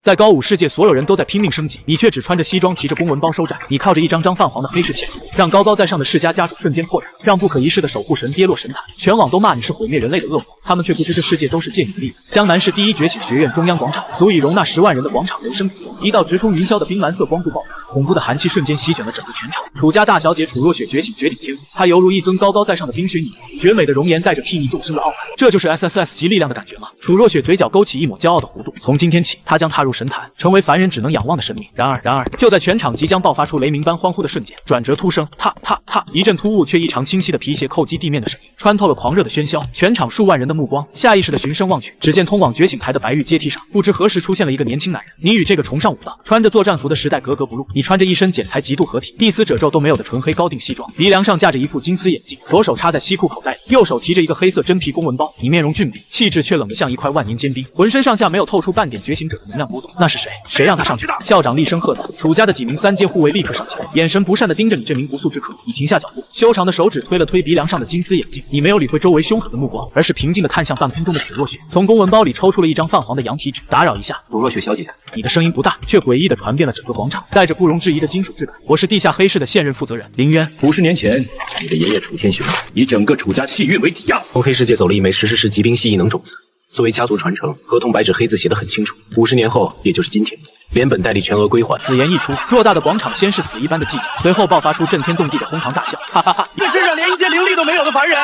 在高武世界，所有人都在拼命升级，你却只穿着西装，提着公文包收债。你靠着一张张泛黄的黑市潜伏，让高高在上的世家家主瞬间破产，让不可一世的守护神跌落神坛。全网都骂你是毁灭人类的恶魔，他们却不知这世界都是借你的力量。江南市第一觉醒学院中央广场，足以容纳10万人的广场人声鼎沸，一道直冲云霄的冰蓝色光柱爆发，恐怖的寒气瞬间席卷了整个全场。楚家大小姐楚若雪觉醒绝顶天赋，她犹如一尊高高在上的冰雪女王，绝美的容颜带着睥睨众生的傲慢。这就是 SSS 级力量的感觉吗？楚若雪嘴角勾起一抹骄傲的弧度，从今天起，她将踏入神坛，成为凡人只能仰望的神明。然而，就在全场即将爆发出雷鸣般欢呼的瞬间，转折突生，踏踏踏，一阵突兀却异常清晰的皮鞋扣击地面的声音，穿透了狂热的喧嚣。全场数万人的目光下意识的循声望去，只见通往觉醒台的白玉阶梯上，不知何时出现了一个年轻男人。你与这个崇尚武道、穿着作战服的时代格格不入，你穿着一身剪裁极度合体、一丝褶皱都没有的纯黑高定西装，鼻梁上架着一副金丝眼镜，左手插在西裤口袋里，右手提着一个黑色真皮公文包。你面容俊美，气质却冷得像一块万年坚冰，浑身上下没有透出半点觉醒者的能量波动。那是谁？谁让他上去？校长厉声喝道。楚家的几名3阶护卫立刻上前，眼神不善地盯着你这名不速之客。你停下脚步，修长的手指推了推鼻梁上的金丝眼镜，你没有理会周围凶狠的目光，而是平静地看向半空中的楚若雪，从公文包里抽出了一张泛黄的羊皮纸。打扰一下，楚若雪小姐，你的声音不大，却诡异地传遍了整个广场，带着不容置疑的金属质感。我是地下黑市的现任负责人林渊。50年前，你的爷爷楚天雄以整个楚家气运为抵押，从黑世界走了一枚10级冰系异能种子。作为家族传承，合同白纸黑字写得很清楚。50年后，也就是今天，连本带利全额归还。此言一出，偌大的广场先是死一般的寂静，随后爆发出震天动地的哄堂大笑，哈哈哈！这世上连一阶灵力都没有的凡人，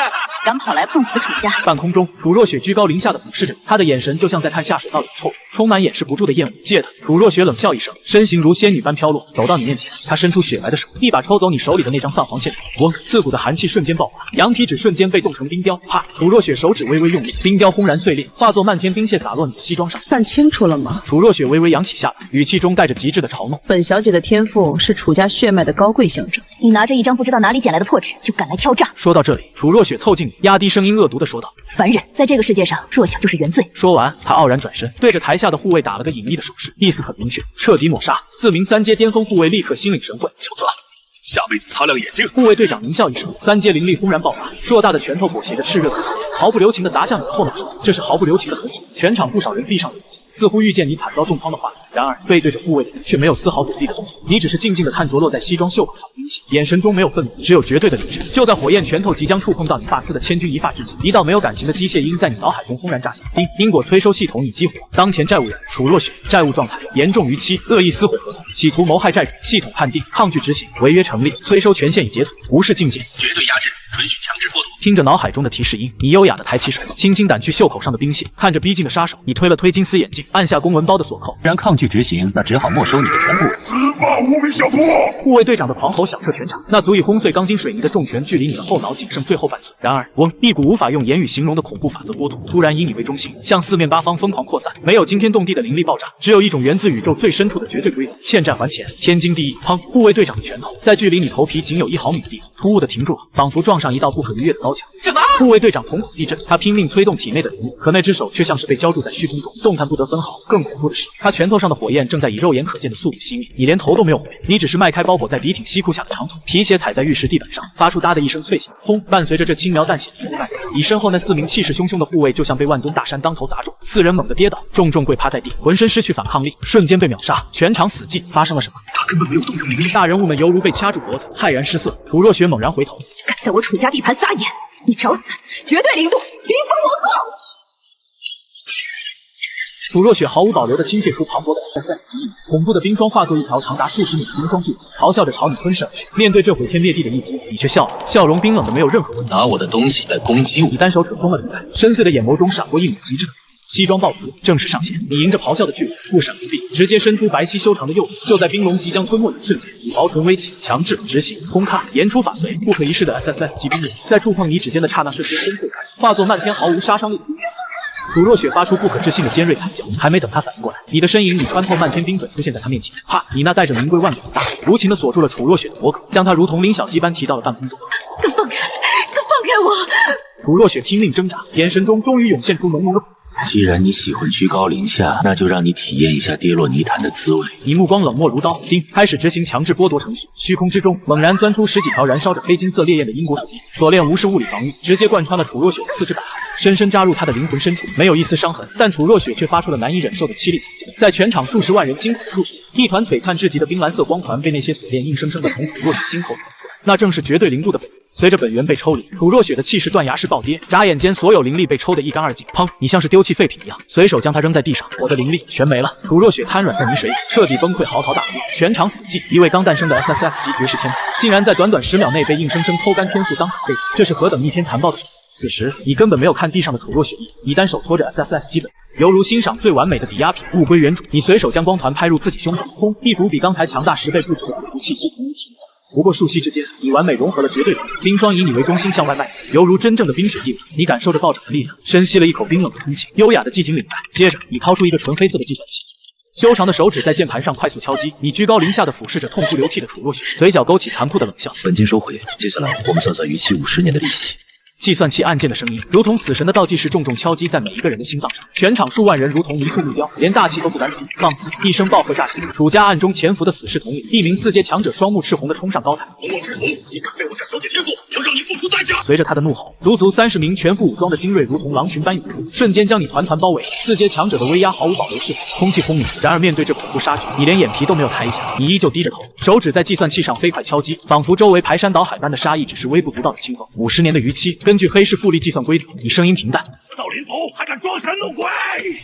敢跑来碰瓷楚家！半空中，楚若雪居高临下的俯视着你，她的眼神就像在看下水道里的臭鱼，充满掩饰不住的厌恶。借的！楚若雪冷笑一声，身形如仙女般飘落，走到你面前，她伸出雪白的手，一把抽走你手里的那张泛黄线条。嗡！刺骨的寒气瞬间爆发，羊皮纸瞬间被冻成冰雕。啪！楚若雪手指微微用力，冰雕轰然碎裂，化作漫天冰屑洒落你的西装上。看清楚了吗？楚若雪微微扬起下巴，语气中带着极致的嘲弄。本小姐的天赋是楚家血脉的高贵象征。你拿着一张不知道哪里捡来的破纸，就敢来敲诈？说到这里，楚若雪凑近你，压低声音恶毒地说道：“凡人，在这个世界上，弱小就是原罪。”说完，她傲然转身，对着台下的护卫打了个隐秘的手势，意思很明确，彻底抹杀。4名3阶巅峰护卫立刻心领神会，小子，下辈子擦亮眼睛！护卫队长狞笑一声，3阶灵力轰然爆发，硕大的拳头裹挟着炽热的火焰，毫不留情地砸向你的后脑勺。这是毫不留情的狠手。全场不少人闭上眼睛，似乎预见你惨遭重创的画面。然而背对着护卫的人却没有丝毫躲避的动作，你只是静静地看着落在西装袖口上的冰血，眼神中没有愤怒，只有绝对的理智。就在火焰拳头即将触碰到你发丝的千钧一发之际，一道没有感情的机械音在你脑海中轰然炸响。因果催收系统已激活，当前债务人楚若雪，债务状态严重逾期，恶意撕毁合同，企图谋害债主，系统判定抗拒执行，违约成立，催收权限已解锁，无视境界，绝对压制，准许强制剥夺。听着脑海中的提示音，你优雅的抬起手，轻轻掸去袖口上的冰屑，看着逼近的杀手，你推了推金丝眼镜，按下公文包的锁扣。既然抗拒执行，那只好没收你的全部。此马无名小卒！护卫队长的狂吼响彻全场，那足以轰碎钢筋水泥的重拳距离你的后脑仅剩最后半寸。然而，嗡，一股无法用言语形容的恐怖法则波动突然以你为中心，向四面八方疯狂扩散。没有惊天动地的灵力爆炸，只有一种源自宇宙最深处的绝对规则：欠债还钱，天经地义。砰！护卫队长的拳头在距离你头皮仅有1毫米的地方突兀的停住了，仿佛撞上一道不可逾越的高墙。什么？护卫队长瞳孔地震，他拼命催动体内的灵力，可那只手却像是被浇筑在虚空中，动弹不得分毫。更恐怖的是，他拳头上的火焰正在以肉眼可见的速度熄灭，你连头都没有回，你只是迈开包裹在笔挺西裤下的长腿，皮鞋踩在玉石地板上，发出哒的一声脆响。轰！伴随着这轻描淡写的一呼半应，你身后那4名气势汹汹的护卫就像被万吨大山当头砸中，4人猛地跌倒，重重跪趴在地，浑身失去反抗力，瞬间被秒杀，全场死寂。发生了什么？他根本没有动用灵力。大人物们犹如被掐住脖子，骇然失色。楚若雪猛然回头，敢在我楚家地盘撒野，你找死！绝对零度，零分魔后。楚若雪毫无保留地倾泻出磅礴的 SSS 基因，恐怖的冰霜化作一条长达数十米的冰霜巨龙，咆哮着朝你吞噬而去。面对这毁天灭地的一击，你却笑了，笑容冰冷的没有任何温度。拿我的东西来攻击我！你单手扯松了领带，深邃的眼眸中闪过一抹极致的西装爆竹，正式上线。你迎着咆哮的巨龙，不闪不避，直接伸出白皙修长的右手。就在冰龙即将吞没你的瞬间，你薄唇微起，强制执行，轰咔，言出法随，不可一世的 SSS 级冰龙在触碰你指尖的刹那瞬间崩溃开，化作漫天毫无杀伤力的冰雪。楚若雪发出不可置信的尖锐惨叫，还没等她反应过来，你的身影已穿透漫天冰粉出现在她面前。啪！你那带着名贵万古的大手无情地锁住了楚若雪的脖颈，将她如同拎小鸡般提到了半空中。敢放开！敢放开我！楚若雪拼命挣扎，眼神中终于涌现出浓浓的恐惧。既然你喜欢居高临下，那就让你体验一下跌落泥潭的滋味。你目光冷漠如刀，叮，开始执行强制剥夺程序。虚空之中猛然钻出10几条燃烧着黑金色烈焰的因果锁链，锁链无视物理防御，直接贯穿了楚若雪的4肢百骸。深深扎入他的灵魂深处，没有一丝伤痕。但楚若雪却发出了难以忍受的凄厉惨叫，在全场数十万人惊恐注视下，一团璀璨至极的冰蓝色光团被那些锁链硬生生地从楚若雪心口传出来，那正是绝对零度的本源。随着本源被抽离，楚若雪的气势断崖式暴跌，眨眼间所有灵力被抽得一干二净。砰！你像是丢弃废品一样，随手将它扔在地上，我的灵力全没了。楚若雪瘫软在泥水里，彻底崩溃，嚎啕大哭，全场死寂。一位刚诞生的 SSF 级绝世天才，竟然在短短10秒内被硬生生抽干天赋当场废物，这是何等逆天残暴的事！此时你根本没有看地上的楚若雪一眼，你单手托着 SSS 基本，犹如欣赏最完美的抵押品，物归原主。你随手将光团拍入自己胸口，轰！一股比刚才强大10倍不止的恐怖气息从你体内。不过数息之间，你完美融合了绝对零，冰霜以你为中心向外蔓延，犹如真正的冰雪异物。你感受着暴涨的力量，深吸了一口冰冷的空气，优雅的系紧领带。接着，你掏出一个纯黑色的计算器，修长的手指在键盘上快速敲击。你居高临下的俯视着痛哭流涕的楚若雪，嘴角勾起残酷的冷笑。本金收回，接下来我们算算逾期50年的利息。计算器按键的声音如同死神的倒计时，重重敲击在每一个人的心脏上。全场数万人如同泥塑木雕，连大气都不敢喘。放肆！一声暴喝炸响，楚家暗中潜伏的死士统领，一名4阶强者双目赤红的冲上高台。龙王之红，你敢废我家小姐天赋，要让你付出代价！随着他的怒吼，足足30名全副武装的精锐如同狼群般涌出，瞬间将你团团包围。4阶强者的威压毫无保留释放，空气轰鸣。然而面对这恐怖杀局，你连眼皮都没有抬一下，你依旧低着头，手指在计算器上飞快敲击，仿佛周围排山倒海般的杀意只是微不足道的清风。50年的逾期，根据黑市复利计算规则，你声音平淡，到临头还敢装神弄鬼！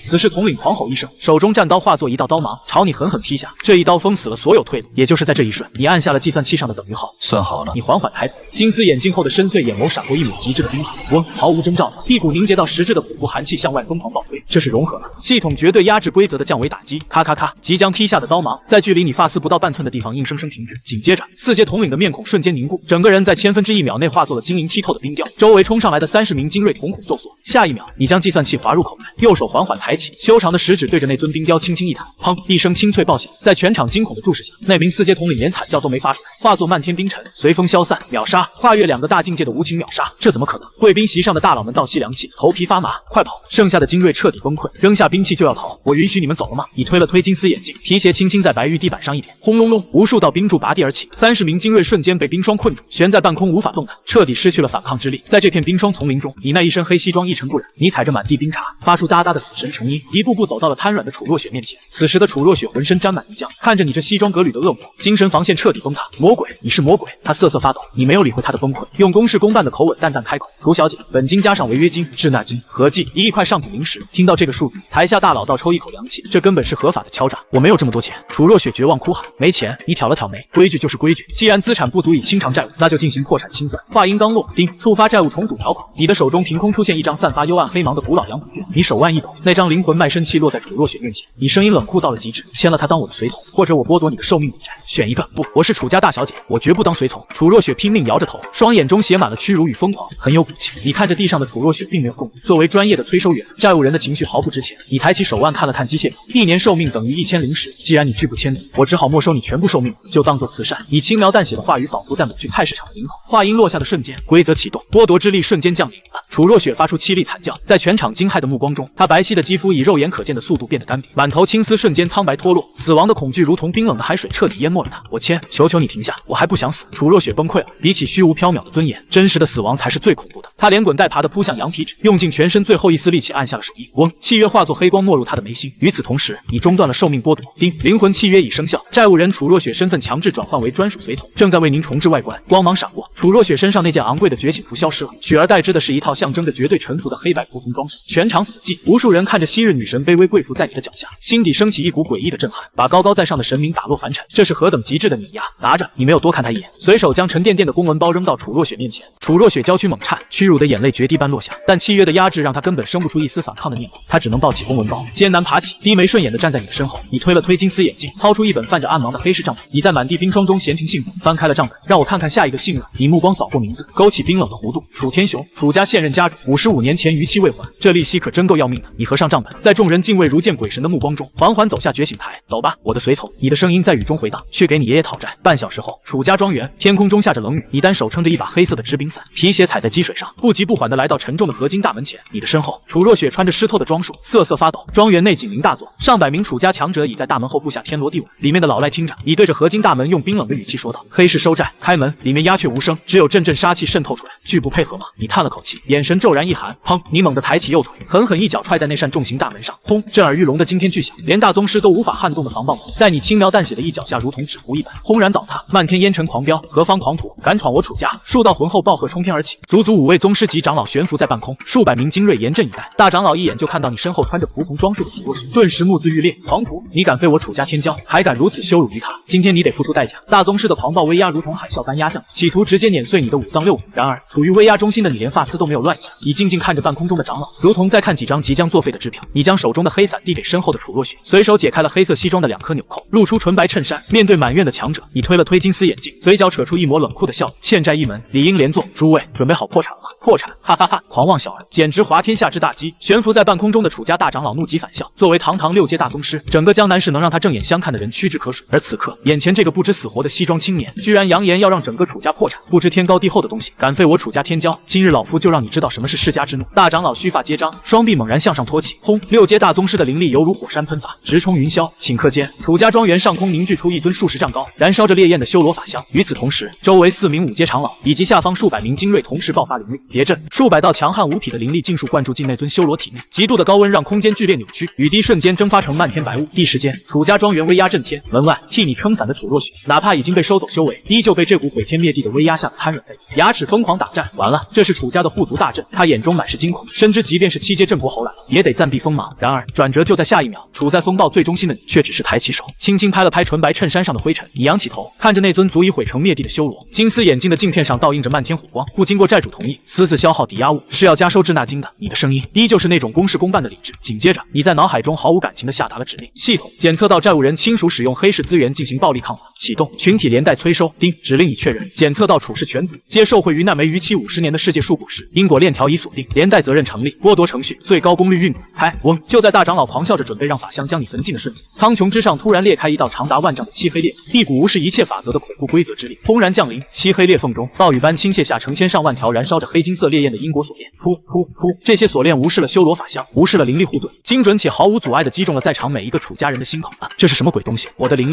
此时统领狂吼一声，手中战刀化作一道刀芒，朝你狠狠劈下。这一刀封死了所有退路。也就是在这一瞬，你按下了计算器上的等于号。算好了。你缓缓抬头，金丝眼镜后的深邃眼眸闪过一抹极致的冰寒。嗡，毫无征兆的，一股凝结到实质的恐怖寒气向外疯狂暴推。这是融合了系统绝对压制规则的降维打击。咔咔咔，即将劈下的刀芒在距离你发丝不到半寸的地方硬生生停止。紧接着，4阶统领的面孔瞬间凝固，整个人在1/1000秒内化作了晶莹剔透的冰雕。周围冲上来的30名精锐瞳孔骤缩。下一秒，你将计算器滑入口袋，右手缓缓抬起，修长的食指对着那尊冰雕轻轻一弹，砰！一声清脆爆响，在全场惊恐的注视下，那名4阶统领连惨叫都没发出来，化作漫天冰尘，随风消散。秒杀，跨越2个大境界的无情秒杀，这怎么可能？贵宾席上的大佬们倒吸凉气，头皮发麻，快跑！剩下的精锐彻底崩溃，扔下兵器就要逃。我允许你们走了吗？你推了推金丝眼镜，皮鞋轻轻在白玉地板上一点，轰隆隆，无数道冰柱拔地而起，30名精锐瞬间被冰霜困住，悬在半空无法动弹，彻底失去了反抗之力。在这片冰霜丛林中，你那一身黑西装一尘不染，你踩着满地冰碴，发出哒哒的死神琼音，一步步走到了瘫软的楚若雪面前。此时的楚若雪浑身沾满泥浆，看着你这西装革履的恶魔，精神防线彻底崩塌。魔鬼，你是魔鬼！他瑟瑟发抖，你没有理会他的崩溃，用公事公办的口吻淡淡开口：楚小姐，本金加上违约金、滞纳金合计1亿块上品零食。听到这个数字，台下大佬倒抽一口凉气，这根本是合法的敲诈。我没有这么多钱。楚若雪绝望哭喊：没钱？你挑了挑眉，规矩就是规矩，既然资产不足以清偿债务，那就进行破产清算。话音刚落，叮，触发债务重组条款。你的手中凭空出现一张散发幽暗黑芒的古老养补券，你手腕一抖，那张灵魂卖身契落在楚若雪面前，你声音冷酷到了极致：签了他当我的随从，或者我剥夺你的寿命抵债，选一个。不，我是楚家大小姐，我绝不当随从。楚若雪拼命摇着头，双眼中写满了屈辱与疯狂，很有骨气。你看着地上的楚若雪，并没有共鸣。作为专业的催收员，债务人的情绪毫不值钱。你抬起手腕看了看机械表，1年寿命等于1000零食。既然你拒不签字，我只好没收你全部寿命，就当做慈善。你轻描淡写的话语仿佛在抹去菜市场的领口。话音落下的瞬间，规则启动，剥夺之力瞬间降临。楚若雪发出凄厉惨叫，在全场惊骇的目光中，她白皙的肌肤以肉眼可见的速度变得干瘪，满头青丝瞬间苍白脱落，死亡的恐惧如同冰冷的海水彻底淹没了她。我签，求求你停下，我还不想死。楚若雪崩溃了，比起虚无缥缈的尊严，真实的死亡才是最恐怖的。她连滚带爬的扑向羊皮纸，用尽全身最后一丝力气按下了手印。嗡，契约化作黑光没入她的眉心。与此同时，你中断了寿命剥夺。叮，灵魂契约已生效，债务人楚若雪身份强制转换为专属随从，正在为您重置外观。光芒闪过，楚若雪身上那件昂贵的觉醒服消失了，取而代之的是一套象征着绝对臣服的黑白仆从装饰。全场死寂，无数人看着昔日女神卑微跪伏在你的脚下，心底升起一股诡异的震撼，把高高在上的神明打落凡尘。这是何等极致的碾压！拿着，你没有多看他一眼，随手将沉甸甸的公文包扔到楚若雪面前。楚若雪娇躯猛颤，屈辱的眼泪决堤般落下，但契约的压制让她根本生不出一丝反抗的念头。她只能抱起公文包，艰难爬起，低眉顺眼地站在你的身后。你推了推金丝眼镜，掏出一本泛着暗芒的黑市账本。你在满地冰霜中闲庭信步，翻开了账本，让我看看下一个信任。你目光扫过名字，勾起冰冷的弧度：楚天雄，楚家现任家主，55年前逾期未还，这利息可真够要命的。你合上账本，在众人敬畏如见鬼神的目光中，缓缓走下觉醒台。走吧，我的随从。你的声音在雨中回荡，去给你爷爷讨债。半小时后。候，楚家庄园天空中下着冷雨，你单手撑着一把黑色的织冰伞，皮鞋踩在积水上，不急不缓地来到沉重的合金大门前。你的身后，楚若雪穿着湿透的装束，瑟瑟发抖。庄园内警铃大作，上百名楚家强者倚在大门后布下天罗地网。里面的老赖听着，你对着合金大门用冰冷的语气说道：“黑市收债，开门。”里面鸦雀无声，只有阵阵杀气渗透出来。拒不配合吗？你叹了口气，眼神骤然一寒。砰！你猛地抬起右腿，狠狠一脚踹在那扇重型大门上。轰！震耳欲聋的惊天巨响，连大宗师都无法撼动的防爆门，在你轻描淡写的一脚下，如同纸糊一般，轰然倒塌。漫天烟尘狂飙，何方狂徒敢闯我楚家？数道浑厚暴喝冲天而起，足足5位宗师级长老悬浮在半空，数百名精锐严阵以待。大长老一眼就看到你身后穿着仆从装束的楚若雪，顿时目眦欲裂。狂徒，你敢废我楚家天骄，还敢如此羞辱于他？今天你得付出代价！大宗师的狂暴威压如同海啸般压向你，企图直接碾碎你的五脏六腑。然而处于威压中心的你连发丝都没有乱一下，你静静看着半空中的长老，如同在看几张即将作废的支票。你将手中的黑伞递给身后的楚若雪，随手解开了黑色西装的2颗纽扣，露出纯白衬衫。面对满院的强者，你推了推金丝眼镜，嘴角扯出一抹冷酷的笑。欠债一门，理应连坐。诸位准备好破产了吗？破产！哈哈哈！狂妄小儿，简直滑天下之大稽！悬浮在半空中的楚家大长老怒极反笑。作为堂堂6阶大宗师，整个江南市能让他正眼相看的人屈指可数。而此刻，眼前这个不知死活的西装青年，居然扬言要让整个楚家破产！不知天高地厚的东西，敢废我楚家天骄！今日老夫就让你知道什么是世家之怒！大长老须发皆张，双臂猛然向上托起，轰！6阶大宗师的灵力犹如火山喷发，直冲云霄。顷刻间，楚家庄园上空凝聚出一尊数10丈高、燃烧着烈焰的修罗法相。与此同时，周围4名5阶长老以及下方数百名精锐同时爆发灵力，叠阵，数百道强悍无匹的灵力尽数灌注进那尊修罗体内。极度的高温让空间剧烈扭曲，雨滴瞬间蒸发成漫天白雾。一时间，楚家庄园威压震天。门外替你撑伞的楚若雪，哪怕已经被收走修为，依旧被这股毁天灭地的威压吓得瘫软在地，牙齿疯狂打颤。完了，这是楚家的护族大阵。他眼中满是惊恐，深知即便是7阶镇国侯来了，也得暂避锋芒。然而转折就在下一秒，处在风暴最中心的你，却只是抬起手，轻轻拍了拍纯白衬衫上的灰尘。你仰起头，看着那尊足以毁成灭地的修罗，金丝眼镜的镜片上倒映着漫天火光。不经过债主同意，私自消耗抵押物是要加收滞纳金的。你的声音依旧是那种公事公办的理智。紧接着，你在脑海中毫无感情地下达了指令：系统检测到债务人亲属使用黑市资源进行暴力抗法，启动群体连带催收。丁，指令已确认，检测到楚氏全族皆受贿于那枚逾期50年的世界树果石，因果链条已锁定，连带责任成立，剥夺程序最高功率运转。开！嗡！就在大长老狂笑着准备让法相将你焚尽的瞬间，苍穹之上突然裂开一道长达万丈的漆黑裂缝，一股无视一切法则的恐怖规则之力轰然降临。漆黑裂缝中，暴雨般倾泻下成千上万条燃烧着黑金色烈焰的因果锁链。噗噗噗！这些锁链无视了修罗法相，无视了灵力护盾，精准且毫无阻碍地击中了在场每一个楚家人的心口。这是什么鬼东西？我的灵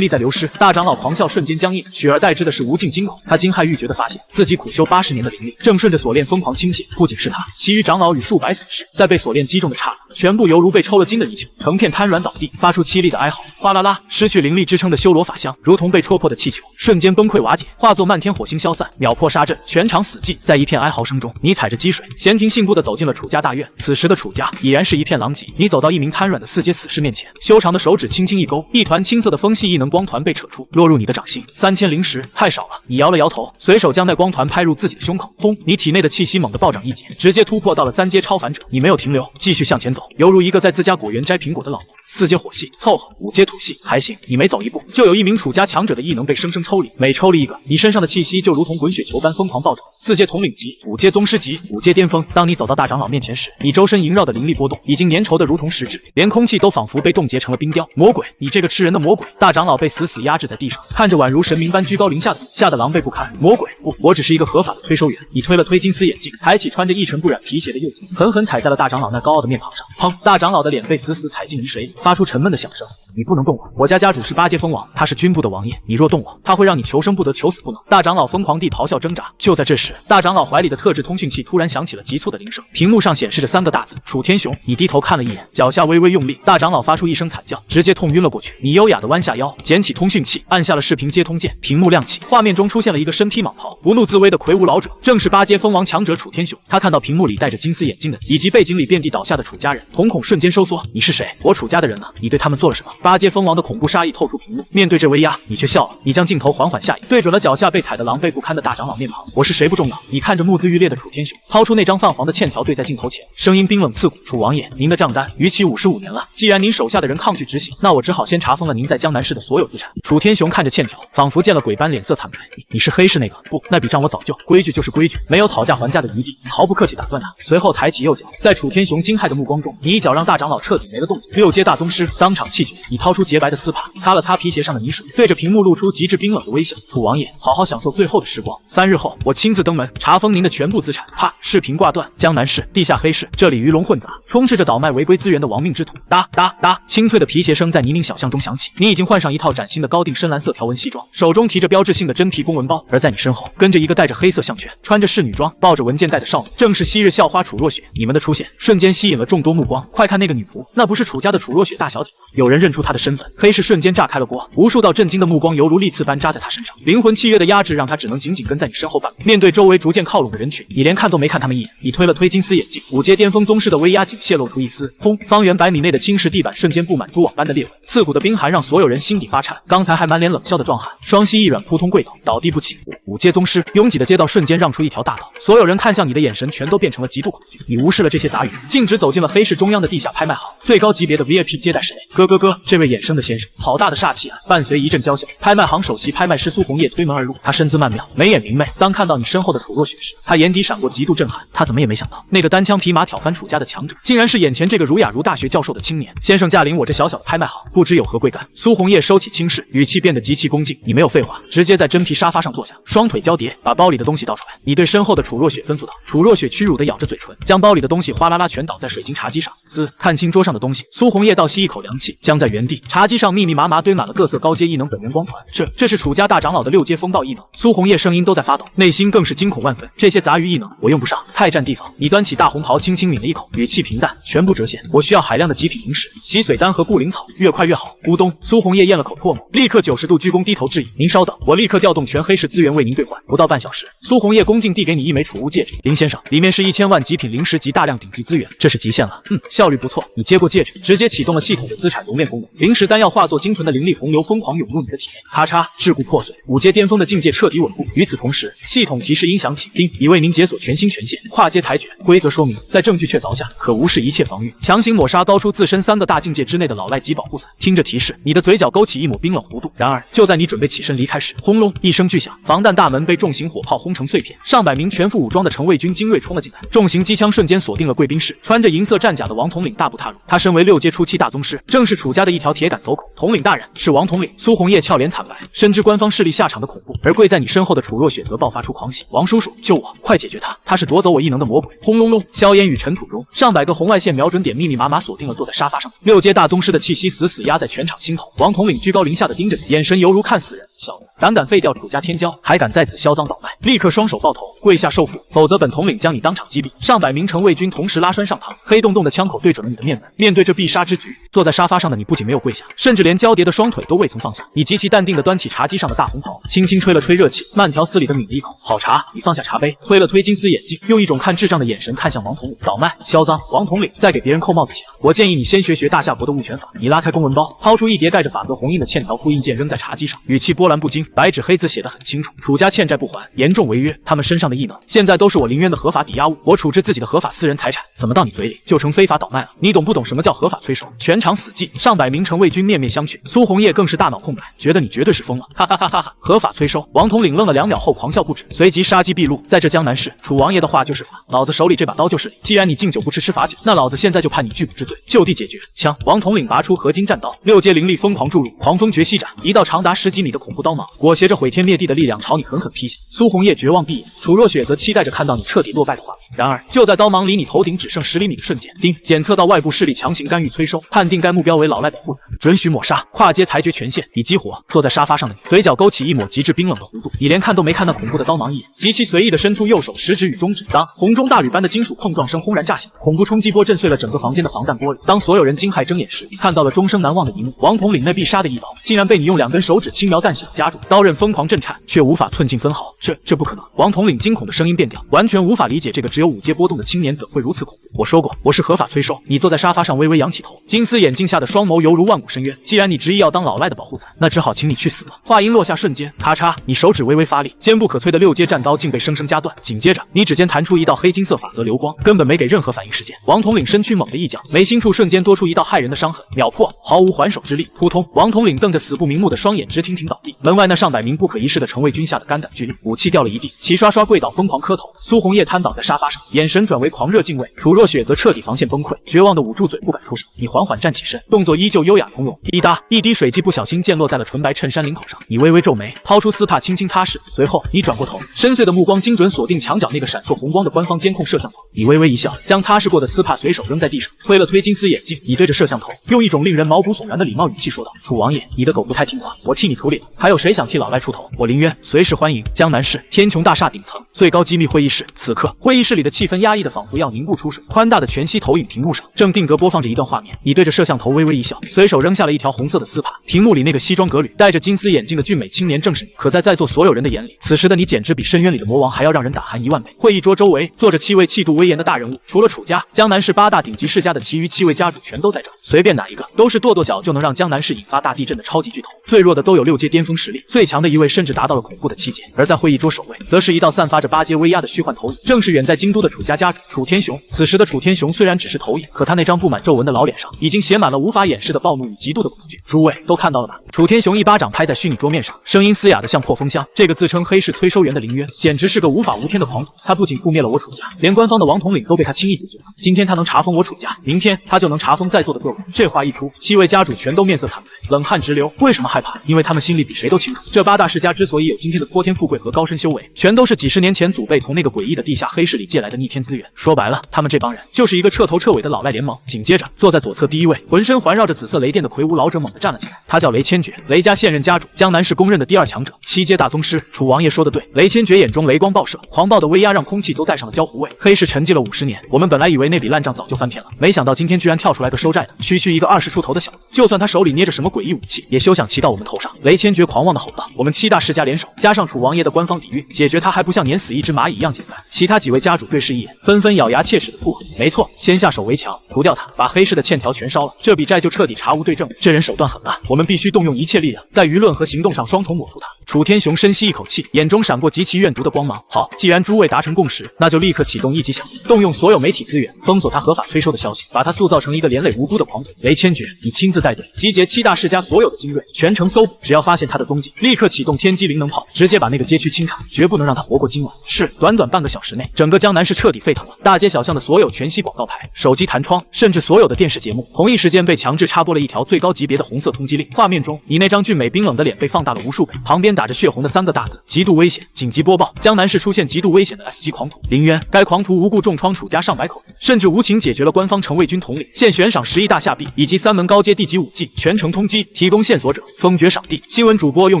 力在流失！大长老狂笑瞬间僵硬，取而代之的是无尽惊恐。他惊骇欲绝地发现自己苦修80年的灵力正顺着锁链疯狂倾泻。不仅是他，其余长老与数百死士在被锁链击中的刹那，全部犹如被抽了筋的泥鳅，成片瘫软倒地，发出凄厉的哀嚎。哗啦啦，失去灵力支撑的修罗法相如同被戳破的气球，瞬间崩溃瓦解，化作漫天火星消散，秒破杀阵，全场死寂。在一片哀嚎声中，你踩着积水，闲庭信步地走进了楚家大院。此时的楚家已然是一片狼藉。你走到一名瘫软的4阶死士面前，修长的手指轻轻一勾，一团青色的风系异能光团被扯出，落入你的掌心。3010，太少了。你摇了摇头，随手将那光团拍入自己的胸口。轰！你体内的气息猛地暴涨一截，直接突破到了3阶超凡者。你没有停留，继续向前走，犹如一个在自家果园摘苹果的老农。4阶火系凑合，5阶土系还行。你每走一步，就有一名楚家强者的异能被生生抽离，每抽离一个，你身上的气息就如同滚雪球般疯狂暴涨。4阶统领级，5阶宗师级，5阶巅峰。当你走到大长老面前时，你周身萦绕的灵力波动已经粘稠的如同实质，连空气都仿佛被冻结成了冰雕。魔鬼，你这个吃人的魔鬼！大长老被死死压制在地上，看着宛如神明般居高临下的你，吓得狼狈不堪。魔鬼，不，我只是一个合法的催收员。你推了推金丝眼镜，抬起穿着一尘不染皮鞋的右脚，狠狠踩在了大长老那高傲的面庞上。砰！大长老的脸被死死踩进泥水里，发出沉闷的响声。你不能动我，我家家主是8阶封王，他是军部的王爷，你若动我，他会让你求生不得，求死不能。大长老疯狂地咆哮挣扎。就在这时，大长老怀里的特制通讯器突然响起了急促的铃声，屏幕上显示着3个大字：楚天雄。你低头看了一眼，脚下微微用力，大长老发出一声惨叫，直接痛晕了过去。你优雅地弯下腰，捡起通讯器，按下了视频接通键，屏幕亮起，画面中出现了一个身披蟒袍、不怒自威的魁梧老者，正是8阶封王强者楚天雄。他看到屏幕里戴着金丝眼镜的以及背景里遍地倒下的楚家人，瞳孔瞬间收缩。你是谁？我楚家的人呢？你对他们做了什么？8阶封王的恐怖杀意透出屏幕，面对这威压，你却笑了。你将镜头缓缓下移，对准了脚下被踩得狼狈不堪的大长老面庞。我是谁不重要，你看着目眦欲裂的楚天雄，掏出那张泛黄的欠条对在镜头前，声音冰冷刺骨：楚王爷，您的账单逾期55年了，既然您手下的人抗拒执行，那我只好先查封了您在江南市的所有资产。楚天雄看着欠条，仿佛见了鬼般脸色惨白。你是黑市那个？不，那笔账我早就……规矩就是规矩，没有讨价还价的余地。你毫不客气打断他，随后抬起右脚，在楚天雄惊骇的目光中，你一脚让大长老彻底没了动静。6阶大宗师当场气绝。你掏出洁白的丝帕，擦了擦皮鞋上的泥水，对着屏幕露出极致冰冷的微笑。土王爷，好好享受最后的时光。3日后，我亲自登门查封您的全部资产。啪！视频挂断。江南市地下黑市，这里鱼龙混杂，充斥着倒卖违规资源的亡命之徒。哒哒哒，清脆的皮鞋声在泥泞小巷中响起。你已经换上一套崭新的高定深蓝色条纹西装，手中提着标志性的真皮公文包，而在你身后跟着一个戴着黑色项圈、穿着仕女装、抱着文件袋的少女，正是昔日校花楚若雪。你们的出现瞬间吸引了众多目光。快看那个女仆，那不是楚家的楚若雪大小姐？有人认出她的身份，黑市瞬间炸开了锅，无数道震惊的目光犹如利刺般扎在她身上，灵魂契约的压制让她只能紧紧跟在你身后半步。面对周围逐渐靠拢的人群，你连看都没看他们一眼，你推了推金丝眼镜，5阶巅峰宗师的威压仅泄露出一丝。轰！方圆100米内的青石地板瞬间布满蛛网般的裂纹，刺骨的冰寒让所有人心底发颤。刚才还满脸冷笑的壮汉，双膝一软，扑通跪倒，倒地不起。5阶宗师，拥挤的街道瞬间让出一条大道，所有人看向你的眼神全都变成了极度恐惧。你无视了这些杂语，径直走进了黑市中央的地下拍卖行，最高级别的 VIP 接待室内。哥，这位衍生的先生，好大的煞气啊！伴随一阵娇笑，拍卖行首席拍卖师苏红叶推门而入，他身姿曼妙，眉眼明媚。当看到你身后的楚若雪时，他眼底闪过极度震撼。他怎么也没想到，那个单枪匹马挑翻楚家的强者，竟然是眼前这个儒雅如大学教授的青年。先生驾临我这小小的拍卖行，不知有何贵干？苏红叶收起轻视，语气变得极其恭敬。你没有废话，直接在真皮沙发上坐下，双腿交叠，把包里的东西倒出来。你对身后的楚若雪吩咐道。楚若雪屈辱地咬着嘴唇，将包里的东西哗啦啦全倒在水晶茶几上。看清桌上的东西，苏红叶倒吸一口凉气，僵在原地。茶几上密密麻麻堆满了各色高阶异能本源光团，这是楚家大长老的6阶风暴异能。苏红叶声音都在发抖，内心更是惊恐万分。这些杂鱼异能我用不上，太占地方。你端起大红袍，轻轻抿了一口，语气平淡，全部折现。我需要海量的极品灵石、洗髓丹和固灵草，越快越好。咕咚！苏红叶咽了口唾沫，立刻90度鞠躬低头致意。您稍等，我立刻调动全黑市资源为您兑换。不到半小时，苏红叶恭敬递给你一枚储物戒指。林先生，里面是1000万极品灵石及大量顶级资源，这是极限了。效率不错。你接过戒指，直接启动了系统的资产熔炼功能，灵石丹药化作精纯的灵力洪流，疯狂涌入你的体内。咔嚓，桎梏破碎，5阶巅峰的境界彻底稳固。与此同时，系统提示音响起，叮，已为您解锁全新权限，跨阶裁决。规则说明，在证据确凿下，可无视一切防御，强行抹杀高出自身3个大境界之内的老赖及保护伞。听着提示，你的嘴角勾起一抹冰冷弧度。然而，就在你准备起身离开时，轰隆一声巨响，防弹大门被重型火炮轰成碎片，上百名全副武装的城卫军精锐冲了进来，重型机枪瞬间锁定了贵宾室。穿着银色战甲的王统领大步踏入，他身为6阶初期大宗师，正是楚家的一条铁杆走狗。统领大人，是王统领。苏红叶俏脸惨白，深知官方势力下场的恐怖，而跪在你身后的楚若雪则爆发出狂喜。王叔叔，救我，快解决他，他是夺走我异能的魔鬼。轰隆隆，硝烟与尘土中，上百个红外线瞄准点密密麻麻锁定了坐在沙发上6阶大宗师的气息死死压在全场心头。王统领居高临下的盯着你，眼神犹如看死人。小子，胆废掉楚家天骄，还敢在此销赃倒卖，立刻双手抱头，跪下受缚，否则本统领将你当场击毙。上百名城卫军同时拉栓上膛，黑洞洞的枪口对准了你的面门。面对这必杀之局，坐在沙发上的你不仅没有跪下，甚至连交叠的双腿都未曾放下。你极其淡定地端起茶几上的大红袍，轻轻吹了吹热气，慢条斯理地抿了一口。好茶。你放下茶杯，推了推金丝眼镜，用一种看智障的眼神看向王统领。倒卖、销赃，王统领在给别人扣帽子前，我建议你先学大夏国的物权法。你拉开公文包，掏出一叠带着法则红印的欠条复印件，扔在茶几上，语气波澜不惊，白纸黑字写得很清楚：楚家欠债不还，严重违约，他们身上的异能现在都是我林渊的合法抵押物，我处置自己的合法私人财产，怎么到你嘴里就成非法倒卖了？你懂不懂什么叫合法催收？全场死寂，上百名城卫军面面相觑，苏红叶更是大脑空白，觉得你绝对是疯了，哈哈哈哈！合法催收！王统领愣了2秒后狂笑不止，随即杀机毕露，在这江南市，楚王爷的话就是法，老子手里这把刀就是理。既然你敬酒不吃罚酒，那老子现在就判你拒捕之罪，就地解决。枪！王统领拔出合金战刀，6阶灵力疯狂注入，狂风绝息斩，一道长达10几米的恐怖刀芒，裹挟着毁天灭地的力量朝你狠狠劈下。苏红叶绝望闭眼，楚若雪则期待着看到你彻底落败的画面。然而，就在刀芒离你头顶只剩10厘米的瞬间，叮！检测到外部势力强行干预催收，判定该目标为老赖保护伞，准许抹杀，跨阶裁决权限已激活。坐在沙发上的你，嘴角勾起一抹极致冰冷的弧度，你连看都没看那恐怖的刀芒一眼，极其随意地伸出右手食指与中指。当红中大铝般的金属碰撞声轰然炸响，恐怖冲击波震碎了整个房间的防弹玻璃。当所有人惊骇睁眼时，看到了终生难忘的一幕：王统领那必杀的一刀，竟然被你用2根手指轻描淡写夹住，刀刃疯狂震颤，却无法寸进分毫。这不可能！王统领惊恐的声音变调，完全无法理解这个只有5阶波动的青年怎会如此恐怖。我说过，我是合法催收。你坐在沙发上微微扬起头，金丝眼镜下的双眸犹如万古深渊。既然你执意要当老赖的保护伞，那只好请你去死吧。话音落下瞬间，咔嚓，你手指微微发力，坚不可摧的6阶战刀竟被生生夹断。紧接着，你指尖弹出一道黑金色法则流光，根本没给任何反应时间。王统领身躯猛地一僵，眉心处瞬间多出一道骇人的伤痕，秒破，毫无还手之力。扑通！王统领瞪着死不瞑目的双眼，直挺挺倒地。门外那上百名不可一世的城卫军吓得肝胆俱裂，武器掉了一地，齐刷刷跪倒，疯狂磕头。苏红叶瘫倒在沙发上。上，眼神转为狂热敬畏。楚若雪则彻底防线崩溃，绝望的捂住嘴不敢出声。你缓缓站起身，动作依旧优雅从容。滴答，一滴水迹不小心溅落在了纯白衬衫领口上。你微微皱眉，掏出丝帕轻轻擦拭，随后你转过头，深邃的目光精准锁定墙角那个闪烁红光的官方监控摄像头。你微微一笑，将擦拭过的丝帕随手扔在地上，推了推金丝眼镜，你对着摄像头用一种令人毛骨悚然的礼貌语气说道：“楚王爷，你的狗不太听话，我替你处理了。还有谁想替老赖出头？我林渊随时欢迎。”江南市天穹大厦顶层最高机密会议室，此刻会议室里的气氛压抑的仿佛要凝固出水。宽大的全息投影屏幕上正定格播放着一段画面，你对着摄像头微微一笑，随手扔下了一条红色的丝帕。屏幕里那个西装革履、戴着金丝眼镜的俊美青年正是你。可在座所有人的眼里，此时的你简直比深渊里的魔王还要让人胆寒1万倍。会议桌周围坐着7位气度威严的大人物，除了楚家，江南市8大顶级世家的其余7位家主全都在这儿。随便哪一个都是跺跺脚就能让江南市引发大地震的超级巨头，最弱的都有6阶巅峰实力，最强的一位甚至达到了恐怖的7阶。而在会议桌首位，则是一道散发着8阶威压的虚幻投影，正是远在京都的楚家家主楚天雄。此时的楚天雄虽然只是投影，可他那张布满皱纹的老脸上已经写满了无法掩饰的暴怒与极度的恐惧。诸位都看到了吧？楚天雄一巴掌拍在虚拟桌面上，声音嘶哑的像破风箱。这个自称黑市催收员的林渊，简直是个无法无天的狂徒。他不仅覆灭了我楚家，连官方的王统领都被他轻易解决了。今天他能查封我楚家，明天他就能查封在座的各位。这话一出，7位家主全都面色惨白，冷汗直流。为什么害怕？因为他们心里比谁都清楚，这8大世家之所以有今天的泼天富贵和高深修为，全都是几十年前祖辈从那个诡异的地下黑市里借来的逆天资源。说白了，他们这帮人就是一个彻头彻尾的老赖联盟。紧接着，坐在左侧第一位，浑身环绕着紫色雷电的魁梧老者猛地站了起来，他叫雷千珏，雷家现任家主，江南市公认的第2强者，7阶大宗师。楚王爷说的对，雷千珏眼中雷光爆射，狂暴的威压让空气都带上了焦糊味。黑市沉寂了50年，我们本来以为那笔烂账早就翻篇了，没想到今天居然跳出来个收债的，区区一个20出头的小子，就算他手里捏着什么诡异武器，也休想骑到我们头上。雷千珏狂妄的吼道：“我们7大世家联手，加上楚王爷的官方底蕴，解决他还不像碾死一只蚂蚁一样简单。”其他几位家主对视一眼，纷纷咬牙切齿的附和：“没错，先下手为强，除掉他，把黑市的欠条全烧了，这笔债就彻底查无对证。这人手段狠辣，我们必须动用一切力量，在舆论和行动上双重抹除他。”楚天雄深吸一口气，眼中闪过极其怨毒的光芒。好，既然诸位达成共识，那就立刻启动1级响应，动用所有媒体资源，封锁他合法催收的消息，把他塑造成一个连累无辜的狂徒。雷千珏，你亲自带队，集结7大世家所有的精锐，全程搜捕，只要发现他的踪迹，立刻启动天机灵能炮，直接把那个街区清查，绝不能让他活过今晚。是，短短半个小时内，整个江南市彻底沸腾了，大街小巷的所有全息广告牌、手机弹窗，甚至所有的电视节目，同一时间被强制插播了一条最高级别的红色通缉令。画面中，你那张俊美冰冷的脸被放大了无数倍，旁边打着血红的3个大字：极度危险！紧急播报，江南市出现极度危险的 S 级狂徒林渊，该狂徒无故重创楚家上百口人，甚至无情解决了官方城卫军统领，现悬赏10亿大夏币以及3门高阶地级武技，全程通缉，提供线索者封爵赏地。新闻主播用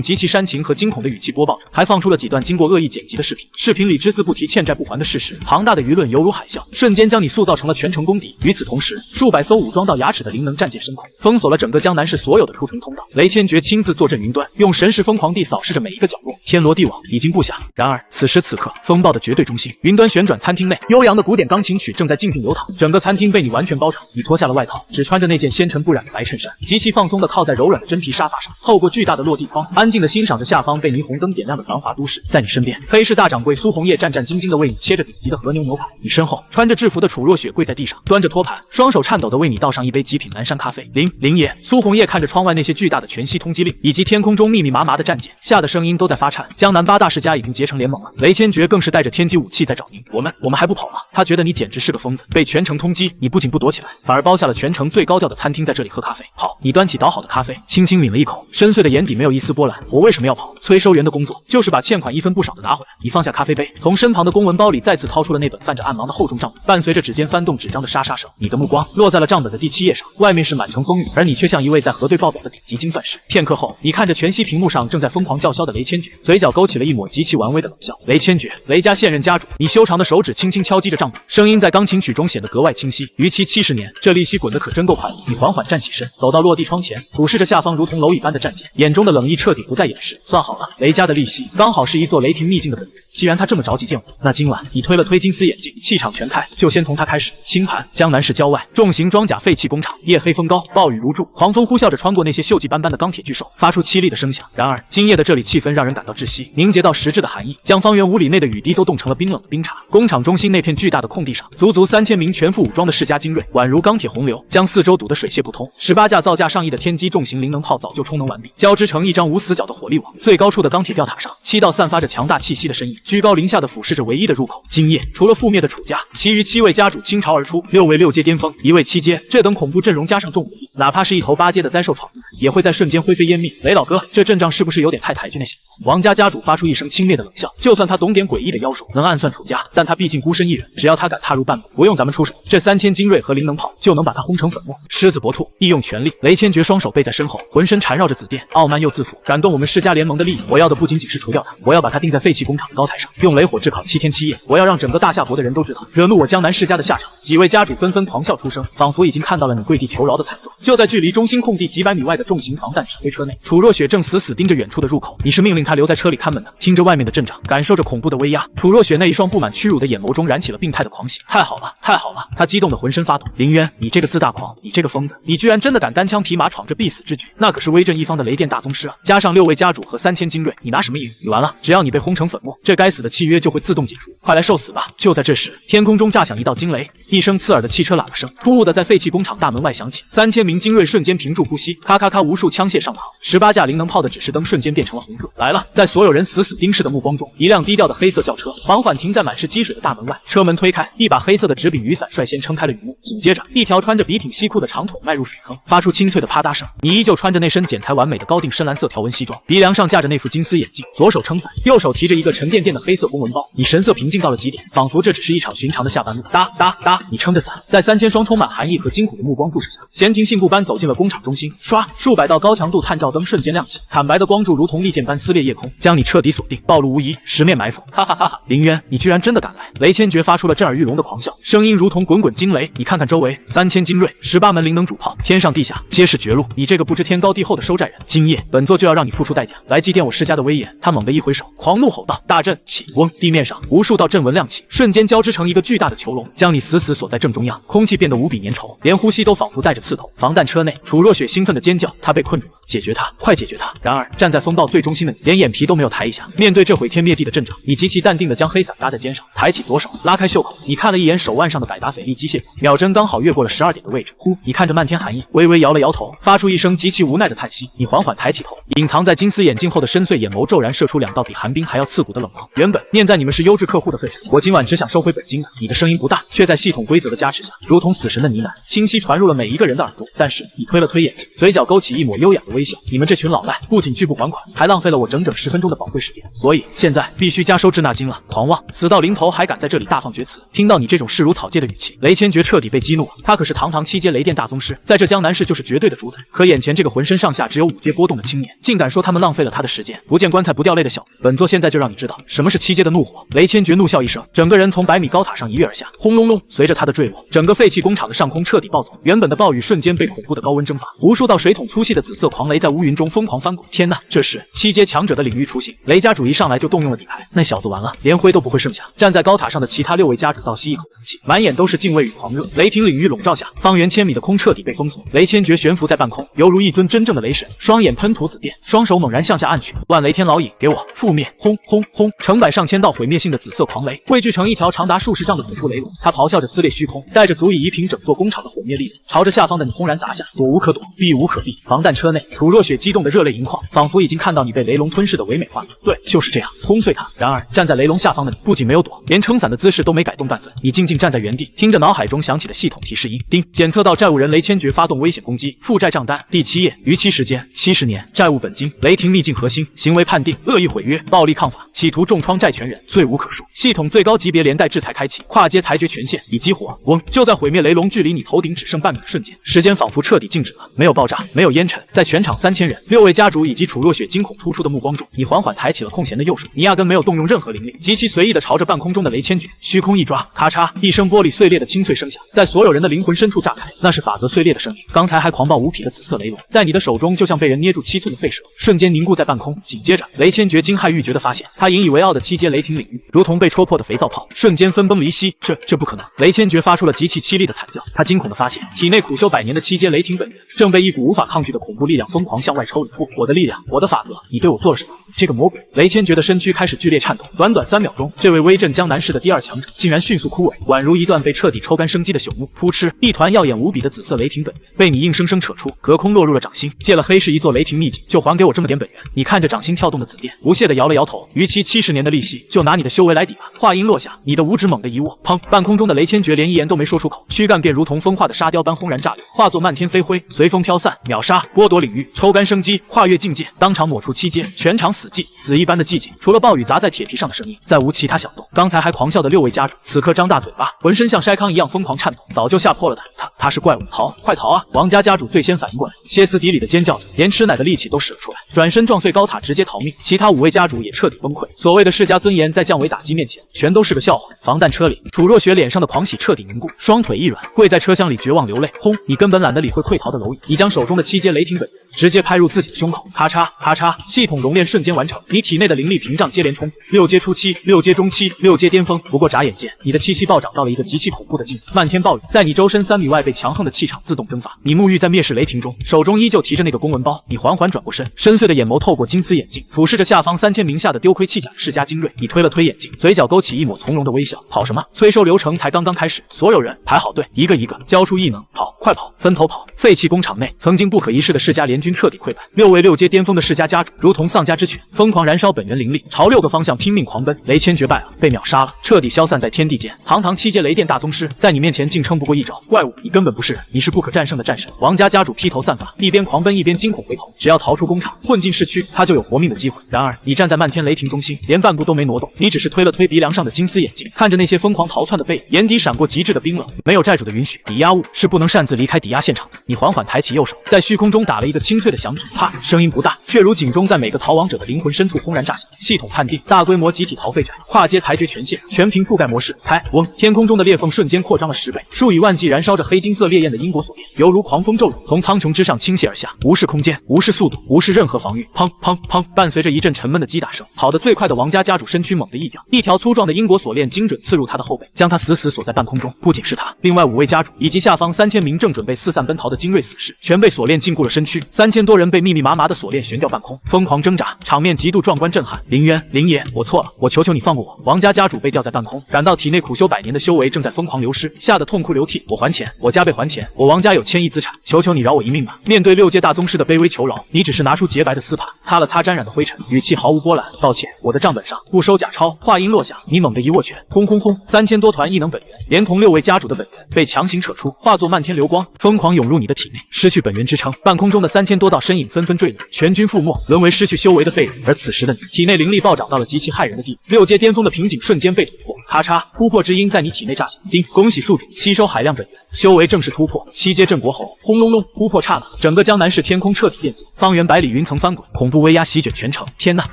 极其煽情和惊恐的语气播报着，还放出了几段经过恶意剪辑的视频，视频里只字不提欠债不还的事实。庞大的舆论犹如海啸，瞬间将你塑造成了全城公敌。与此同时，数百艘武装到牙齿的灵能战舰升空，封锁了整个江南市所有的出城通道。雷千珏亲自坐镇云端，用神识疯狂地扫视着每一个角落，天罗地网，已经不暇。然而此时此刻，风暴的绝对中心，云端旋转餐厅内，悠扬的古典钢琴曲正在静静流淌，整个餐厅被你完全包场。你脱下了外套，只穿着那件纤尘不染的白衬衫，极其放松地靠在柔软的真皮沙发上，透过巨大的落地窗，安静地欣赏着下方被霓虹灯点亮的繁华都市。在你身边，黑市大掌柜苏红叶战战兢兢地为你切着顶级的和牛牛排。你身后，穿着制服的楚若雪跪在地上，端着托盘，双手颤抖地为你倒上一杯极品蓝山咖啡。林爷，苏红叶看着窗外那些巨大的全息通缉令，以及天空中密密麻麻的战舰，吓得声音都在发颤。江南8大世家已经结成联盟了，雷千珏更是带着天机武器在找您。我们还不跑吗？他觉得你简直是个疯子，被全城通缉，你不仅不躲起来，反而包下了全城最高调的餐厅，在这里喝咖啡。好，你端起倒好的咖啡，轻轻抿了一口，深邃的眼底没有一丝波澜。我为什么要跑？催收员的工作就是把欠款1分不少的拿回来。你放下咖啡杯，从身旁的公文包里再次掏出了那本泛着暗芒的厚重账本，伴随着指尖翻动纸张的沙沙声，你的目光落在了账本的第7页上，外面是满城风雨，而你却像一位在核对报表的顶级精算师。片刻后，你看着全息屏幕上正在疯狂叫嚣的雷千珏，嘴角勾起了一抹极其玩味的冷笑。雷千珏，雷家现任家主，你修长的手指轻轻敲击着账本，声音在钢琴曲中显得格外清晰。逾期70年，这利息滚得可真够快的。你缓缓站起身，走到落地窗前，俯视着下方如同蝼蚁般的战舰，眼中的冷意彻底不再掩饰。算好了，雷家的利息刚好是一座雷霆秘境的本源。既然他这么着急见我，那今晚你推了推金丝眼镜，气场全开，就先从他开始。清盘，江南市郊外，重型装甲废弃工厂，夜黑风高，暴雨如注，狂风呼啸着穿过那些锈迹斑斑的钢铁巨兽，发出凄厉的声响。然而今夜的这里气氛让人感到窒息，凝结到实质的寒意，将方圆5里内的雨滴都冻成了冰冷的冰碴。工厂中心那片巨大的空地上，足足3000名全副武装的世家精锐，宛如钢铁洪流，将四周堵得水泄不通。18架造价上亿的天机重型灵能炮早就充能完毕，交织成一张无死角的火力网。最高处的钢铁吊塔上，7道散发着强大气息的身影，居高临下的俯视着唯一的入口。今夜夜，除了覆灭的楚家，其余7位家主倾巢而出，6位6阶巅峰，1位7阶，这等恐怖阵容加上重武力，哪怕是一头8阶的灾兽闯进来，也会在瞬间灰飞烟灭。雷老哥，这阵仗是不是有点太抬举那小子？王家家主发出一声轻蔑的冷笑，就算他懂点诡异的妖术，能暗算楚家，但他毕竟孤身一人，只要他敢踏入半步，不用咱们出手，这3000精锐和灵能炮就能把他轰成粉末。狮子搏兔，利用全力。雷千珏双手背在身后，浑身缠绕着紫电，傲慢又自负，感动我们世家联盟的利益。我要的不仅仅是除掉他，我要把他钉在废弃工厂的高台上，用雷火炙烤7天7夜。我要让整个大夏国的人都知道，惹怒我江南世家的下场。几位家主纷纷狂笑出声，仿佛已经看到了你跪地求饶的惨状。就在距离中心空地几百米外的重型防弹指挥车内，楚若雪正死死盯着远处的入口。你是命令他留在车里看门的，听着外面的阵仗，感受着恐怖的威压。楚若雪那一双布满屈辱的眼眸中燃起了病态的狂喜。太好了，太好了！他激动得浑身发抖。林渊，你这个自大狂，你这个疯子，你居然真的敢单枪匹马闯着必死之局，那可是威震一方的雷电大宗师啊！加上6位家主和3000精锐，你拿什么赢？你完了！只要你被轰成粉末，这该死的契约就会自动解除，快来受死吧！就在这时，天空中炸响一道惊雷，一声刺耳的汽车喇叭声突兀的在废弃工厂大门外响起，3000名精锐瞬间屏住呼吸，咔咔咔，无数枪械上膛，18架灵能炮的指示灯瞬间变成了红色。来了！在所有人死死盯视的目光中，一辆低调的黑色轿车缓缓停在满是积水的大门外，车门推开，一把黑色的纸柄雨伞率先撑开了雨幕，紧接着一条穿着笔挺西裤的长腿迈入水坑，发出清脆的啪嗒声。你依旧穿着那身剪裁完美的高定深蓝色条纹西装，鼻梁上架着那副金丝眼镜，左手撑伞，右手提着一个沉甸甸的黑色公文包，你神色平静到了极点，仿佛这只是一场寻常的下班路。哒哒哒，你撑着伞，在3000双充满寒意和惊恐的目光注视下，闲庭信步般走进了工厂中心。唰，数百道高强度探照灯瞬间亮起，惨白的光柱如同利剑般撕裂夜空，将你彻底锁定，暴露无遗，十面埋伏。哈哈哈哈！林渊，你居然真的敢来！雷千珏发出了震耳欲聋的狂笑，声音如同滚滚惊雷。你看看周围，3000精锐，18门灵能主炮，天上地下皆是绝路。你这个不知天高地厚的收债人，今夜本座就要让你付出代价，来祭奠我世家的威严。他猛地一挥手，狂怒吼道：“大阵起！”嗡，地面上无数道阵纹亮起，瞬间交织成一个巨大的囚笼，将你死死锁在正中央。空气变得无比粘稠，连呼吸都仿佛带着刺痛。防弹车内，楚若雪兴奋的尖叫，她被困住了，解决他，快解决他！然而站在风暴最中心的你，连眼皮都没有抬一下。面对这毁天灭地的阵仗，你极其淡定地将黑伞搭在肩上，抬起左手，拉开袖口，你看了一眼手腕上的百达翡丽机械表，秒针刚好越过了12点的位置。呼，你看着漫天寒意，微微摇了摇头，发出一声极其无奈的叹息。你缓缓抬起头，隐藏在金丝眼镜后的深邃眼眸骤然射出2道比寒冰还要刺骨的冷芒。原本念在你们是优质客户的份上，我今晚只想收回本金的。你的声音不大，却在系统规则的加持下，如同死神的呢喃，清晰传入了每一个人的耳中。但是你推了推眼睛，嘴角勾起一抹优雅的微笑。你们这群老赖，不仅拒不还款，还浪费了我整整10分钟的宝贵时间，所以现在必须加收滞纳金了。狂妄，死到临头还敢在这里大放厥词！听到你这种视如草芥的语气，雷千珏彻底被激怒了。他可是堂堂7阶雷电大宗师，在这江南市就是绝对的主宰。可眼前这个浑身上下只有5阶波动的青年，竟敢说他们浪费了他的时间，不见棺材不掉泪的小子！本座现在就让你知道什么是7阶的怒火！雷千珏怒笑一声，整个人从100米高塔上一跃而下，轰隆隆，随着他的坠落，整个废弃工厂的上空彻底暴走，原本的暴雨瞬间被恐怖的高温蒸发，无数道水桶粗细的紫色狂雷在乌云中疯狂翻滚。天呐，这是7阶强者的领域雏形！雷家主一上来就动用了底牌，那小子完了，连灰都不会剩下。站在高塔上的其他6位家主倒吸一口冷气，满眼都是敬畏与狂热。雷霆领域笼罩下，方圆1000米的空彻底被封锁。雷千珏悬浮在半空，犹如一尊真正的雷神，双眼喷吐紫电，双手猛然向下按去。万雷天老矣，给我覆灭！轰轰轰！成百上千道毁灭性的紫色狂雷汇聚成一条长达数十丈的恐怖雷龙，它咆哮着撕裂虚空，带着足以夷平整座工厂的毁灭力量，朝着下方的你轰然砸下。躲无可躲，避无可避。防弹车内，楚若雪激动的热泪盈眶，仿佛已经看到你被雷龙吞噬的唯美画面。对，就是这样，轰碎它！然而站在雷龙下方的你，不仅没有躲，连撑伞的姿势都没改动半分。你静静站在原地，听着脑海中响起的系统提示音，叮，检测到债务人雷千珏发动危险攻击，负债账单第7页，逾期时间70年，债务本金雷霆秘境核心，行为判定恶意毁约，暴力抗法，企图重创债权人，罪无可恕。系统最高级别连带制裁开启，跨阶裁决权限已激活。嗡！就在毁灭雷龙距离你头顶只剩半米的瞬间，时间仿佛彻底静止了，没有爆炸，没有烟尘，在全场3000人、6位家主以及楚若雪惊恐突出的目光中，你缓缓抬起了空闲的右手，你压根没有动用任何灵力，极其随意的朝着半空中的雷千珏虚空一抓，咔嚓，一声玻璃碎裂的清脆声响，在所有人的灵魂深处炸开，那是法则碎裂的声音。刚才还狂暴无匹的紫色雷龙，在你的手中就像被人捏住7寸的废蛇，瞬间凝固在半空。紧接着，雷千珏惊骇欲绝的发现，他引以为傲的7阶雷霆领域，如同被戳破的肥皂泡，瞬间分崩离析。这不可能！雷千珏发出了极其凄厉的惨叫，他惊恐的发现，体内苦修100年的7阶雷霆本源，正被一股无法抗拒的恐怖力量疯狂向外抽离。不，我的力量，我的法则，你对我做了什么？这个魔鬼！雷千珏的身躯开始剧烈颤抖，短短3秒钟，这位威震江南市的第2强者竟然迅速枯萎，宛如一段被彻底抽干生机的朽木。扑哧，一团耀眼无比的紫色雷霆本源被你硬生生扯出，隔空落入了掌心。借了黑市一座雷霆秘境，就还给我这么点本源。你看着掌心跳动的紫电，不屑地摇了摇头。逾期70年的利息，就拿你的修为来抵吧。话音落下，你的五指猛地一握，砰！半空中的雷千珏连一言都没说出口，躯干便如同风化的沙雕般轰然炸裂，化作漫天飞灰，随风飘散，秒杀，剥夺领域，抽干生机，跨越境界，当场抹除7阶，全场死寂，死一般的寂静，除了暴雨砸在铁皮上的声音，再无其他响动。刚才还狂笑的6位家主，此刻张大嘴巴，浑身像筛糠一样疯狂颤抖，早就吓破了胆。他是怪物，逃，快逃啊！王家家主最先反应过来，歇斯底里的尖叫着，连吃奶的力气都使了出来，转身撞碎高塔，直接逃命。其他5位家主也彻底崩溃，所谓的世家尊严在降维打击面前，全都是个笑话。防弹车里，楚若雪脸上的狂喜彻底凝固，双腿一软，跪在车厢里绝望流泪。轰！你根本懒得理会溃逃的蝼蚁，你将手中的7阶雷霆本源直接拍入自己的胸口，咔嚓咔嚓，系统熔炼瞬间完成，你体内的灵力屏障接连冲，6阶初期、6阶中期、6阶巅峰。不过眨眼间，你的气息暴涨到了一个极其恐怖的境界，漫天暴雨在你周身3米外被强横的气场自动蒸发。你沐浴在灭世雷霆中，手中依旧提着那个公文包，你缓缓转过身，深邃的眼眸透过金丝眼镜，俯视着下方3000名下的丢盔弃甲世家精锐。你推了推眼镜，嘴角勾起一抹从容的微笑。跑什么？催收流程才刚刚开始，所有人排好队，一个一个交出异能，跑，快跑，分头跑！废弃工厂内，曾经不可一世的世家联军彻底溃败，6位6阶巅峰的世家家主如同丧家之犬，疯狂燃烧本源灵力，朝6个方向拼命狂奔。雷千珏败了，被秒杀了，彻底消散在天地间。堂堂7阶雷电大宗师，在你面前竟撑不过一招。怪物，你根本不是人，你是不可战胜的战神。王家家主披头散发，一边狂奔一边惊恐回头，只要逃出工厂，混进市区，他就有活命的机会。然而，你站在漫天雷霆中心，连半步都没挪动，你只是推了推鼻梁上的金丝眼镜，看着那些疯狂逃窜的背影，眼底闪过极致的冰冷。没有债主的允许，抵押物是不能擅自离开抵押现场的。你缓缓抬起右手，在虚空中打了一个清脆的响指，啪，声音不大，却如警钟在每个逃亡者的灵魂深处轰然炸响。系统判定，大规模集体逃废宅，跨阶裁决权限，全屏覆盖模式开。嗡，天空中的裂缝瞬间扩张了10倍，数以万计燃烧着黑金色烈焰的因果锁链，犹如狂风骤雨，从苍穹之上倾泻而下，无视空间，无视速度，无视任何防御。砰砰砰，伴随着一阵沉闷的击打声，跑得最快的王家家主身躯猛地一僵，一条粗壮的因果锁链精准刺入他的后背，将他死死锁在半空中。不仅是他，另外5位家主以及下方3000名正准备四散奔逃的精锐死士，全被锁链禁锢了身躯。3000多人被密密麻麻的锁链悬吊半空，疯狂挣扎，场面极度壮观震撼。林渊，林爷，我错了，我求求你放过我！王家家主被吊在半空，感到体内苦修100年的修为正在疯狂流失，吓得痛哭流涕。我还钱，我加倍还钱，我王家有1000亿资产，求求你饶我一命吧！面对6阶大宗师的卑微求饶，你只是拿出洁白的丝帕，擦了擦沾染的灰尘，语气毫无波澜。抱歉，我的账本上不收假钞。话音落下，你猛地一握拳，轰轰轰，3000多团异能本源，连同6位家主的本源被强行扯出，化作漫天流光，疯狂涌入你的体内。失去本源支撑，半空中的3000多道身影纷纷坠落，全军覆没，沦为失去修为的废人。而此时的你，体内灵力暴涨到了极其骇人的地步，6阶巅峰的瓶颈瞬间被突破，咔嚓，突破之音在你体内炸响。叮，恭喜宿主吸收海量本源，修为正式突破7阶镇国侯。轰隆隆，突破刹那，整个江南市天空彻底变色，方圆百里云层翻滚，恐怖威压席卷全城。天哪，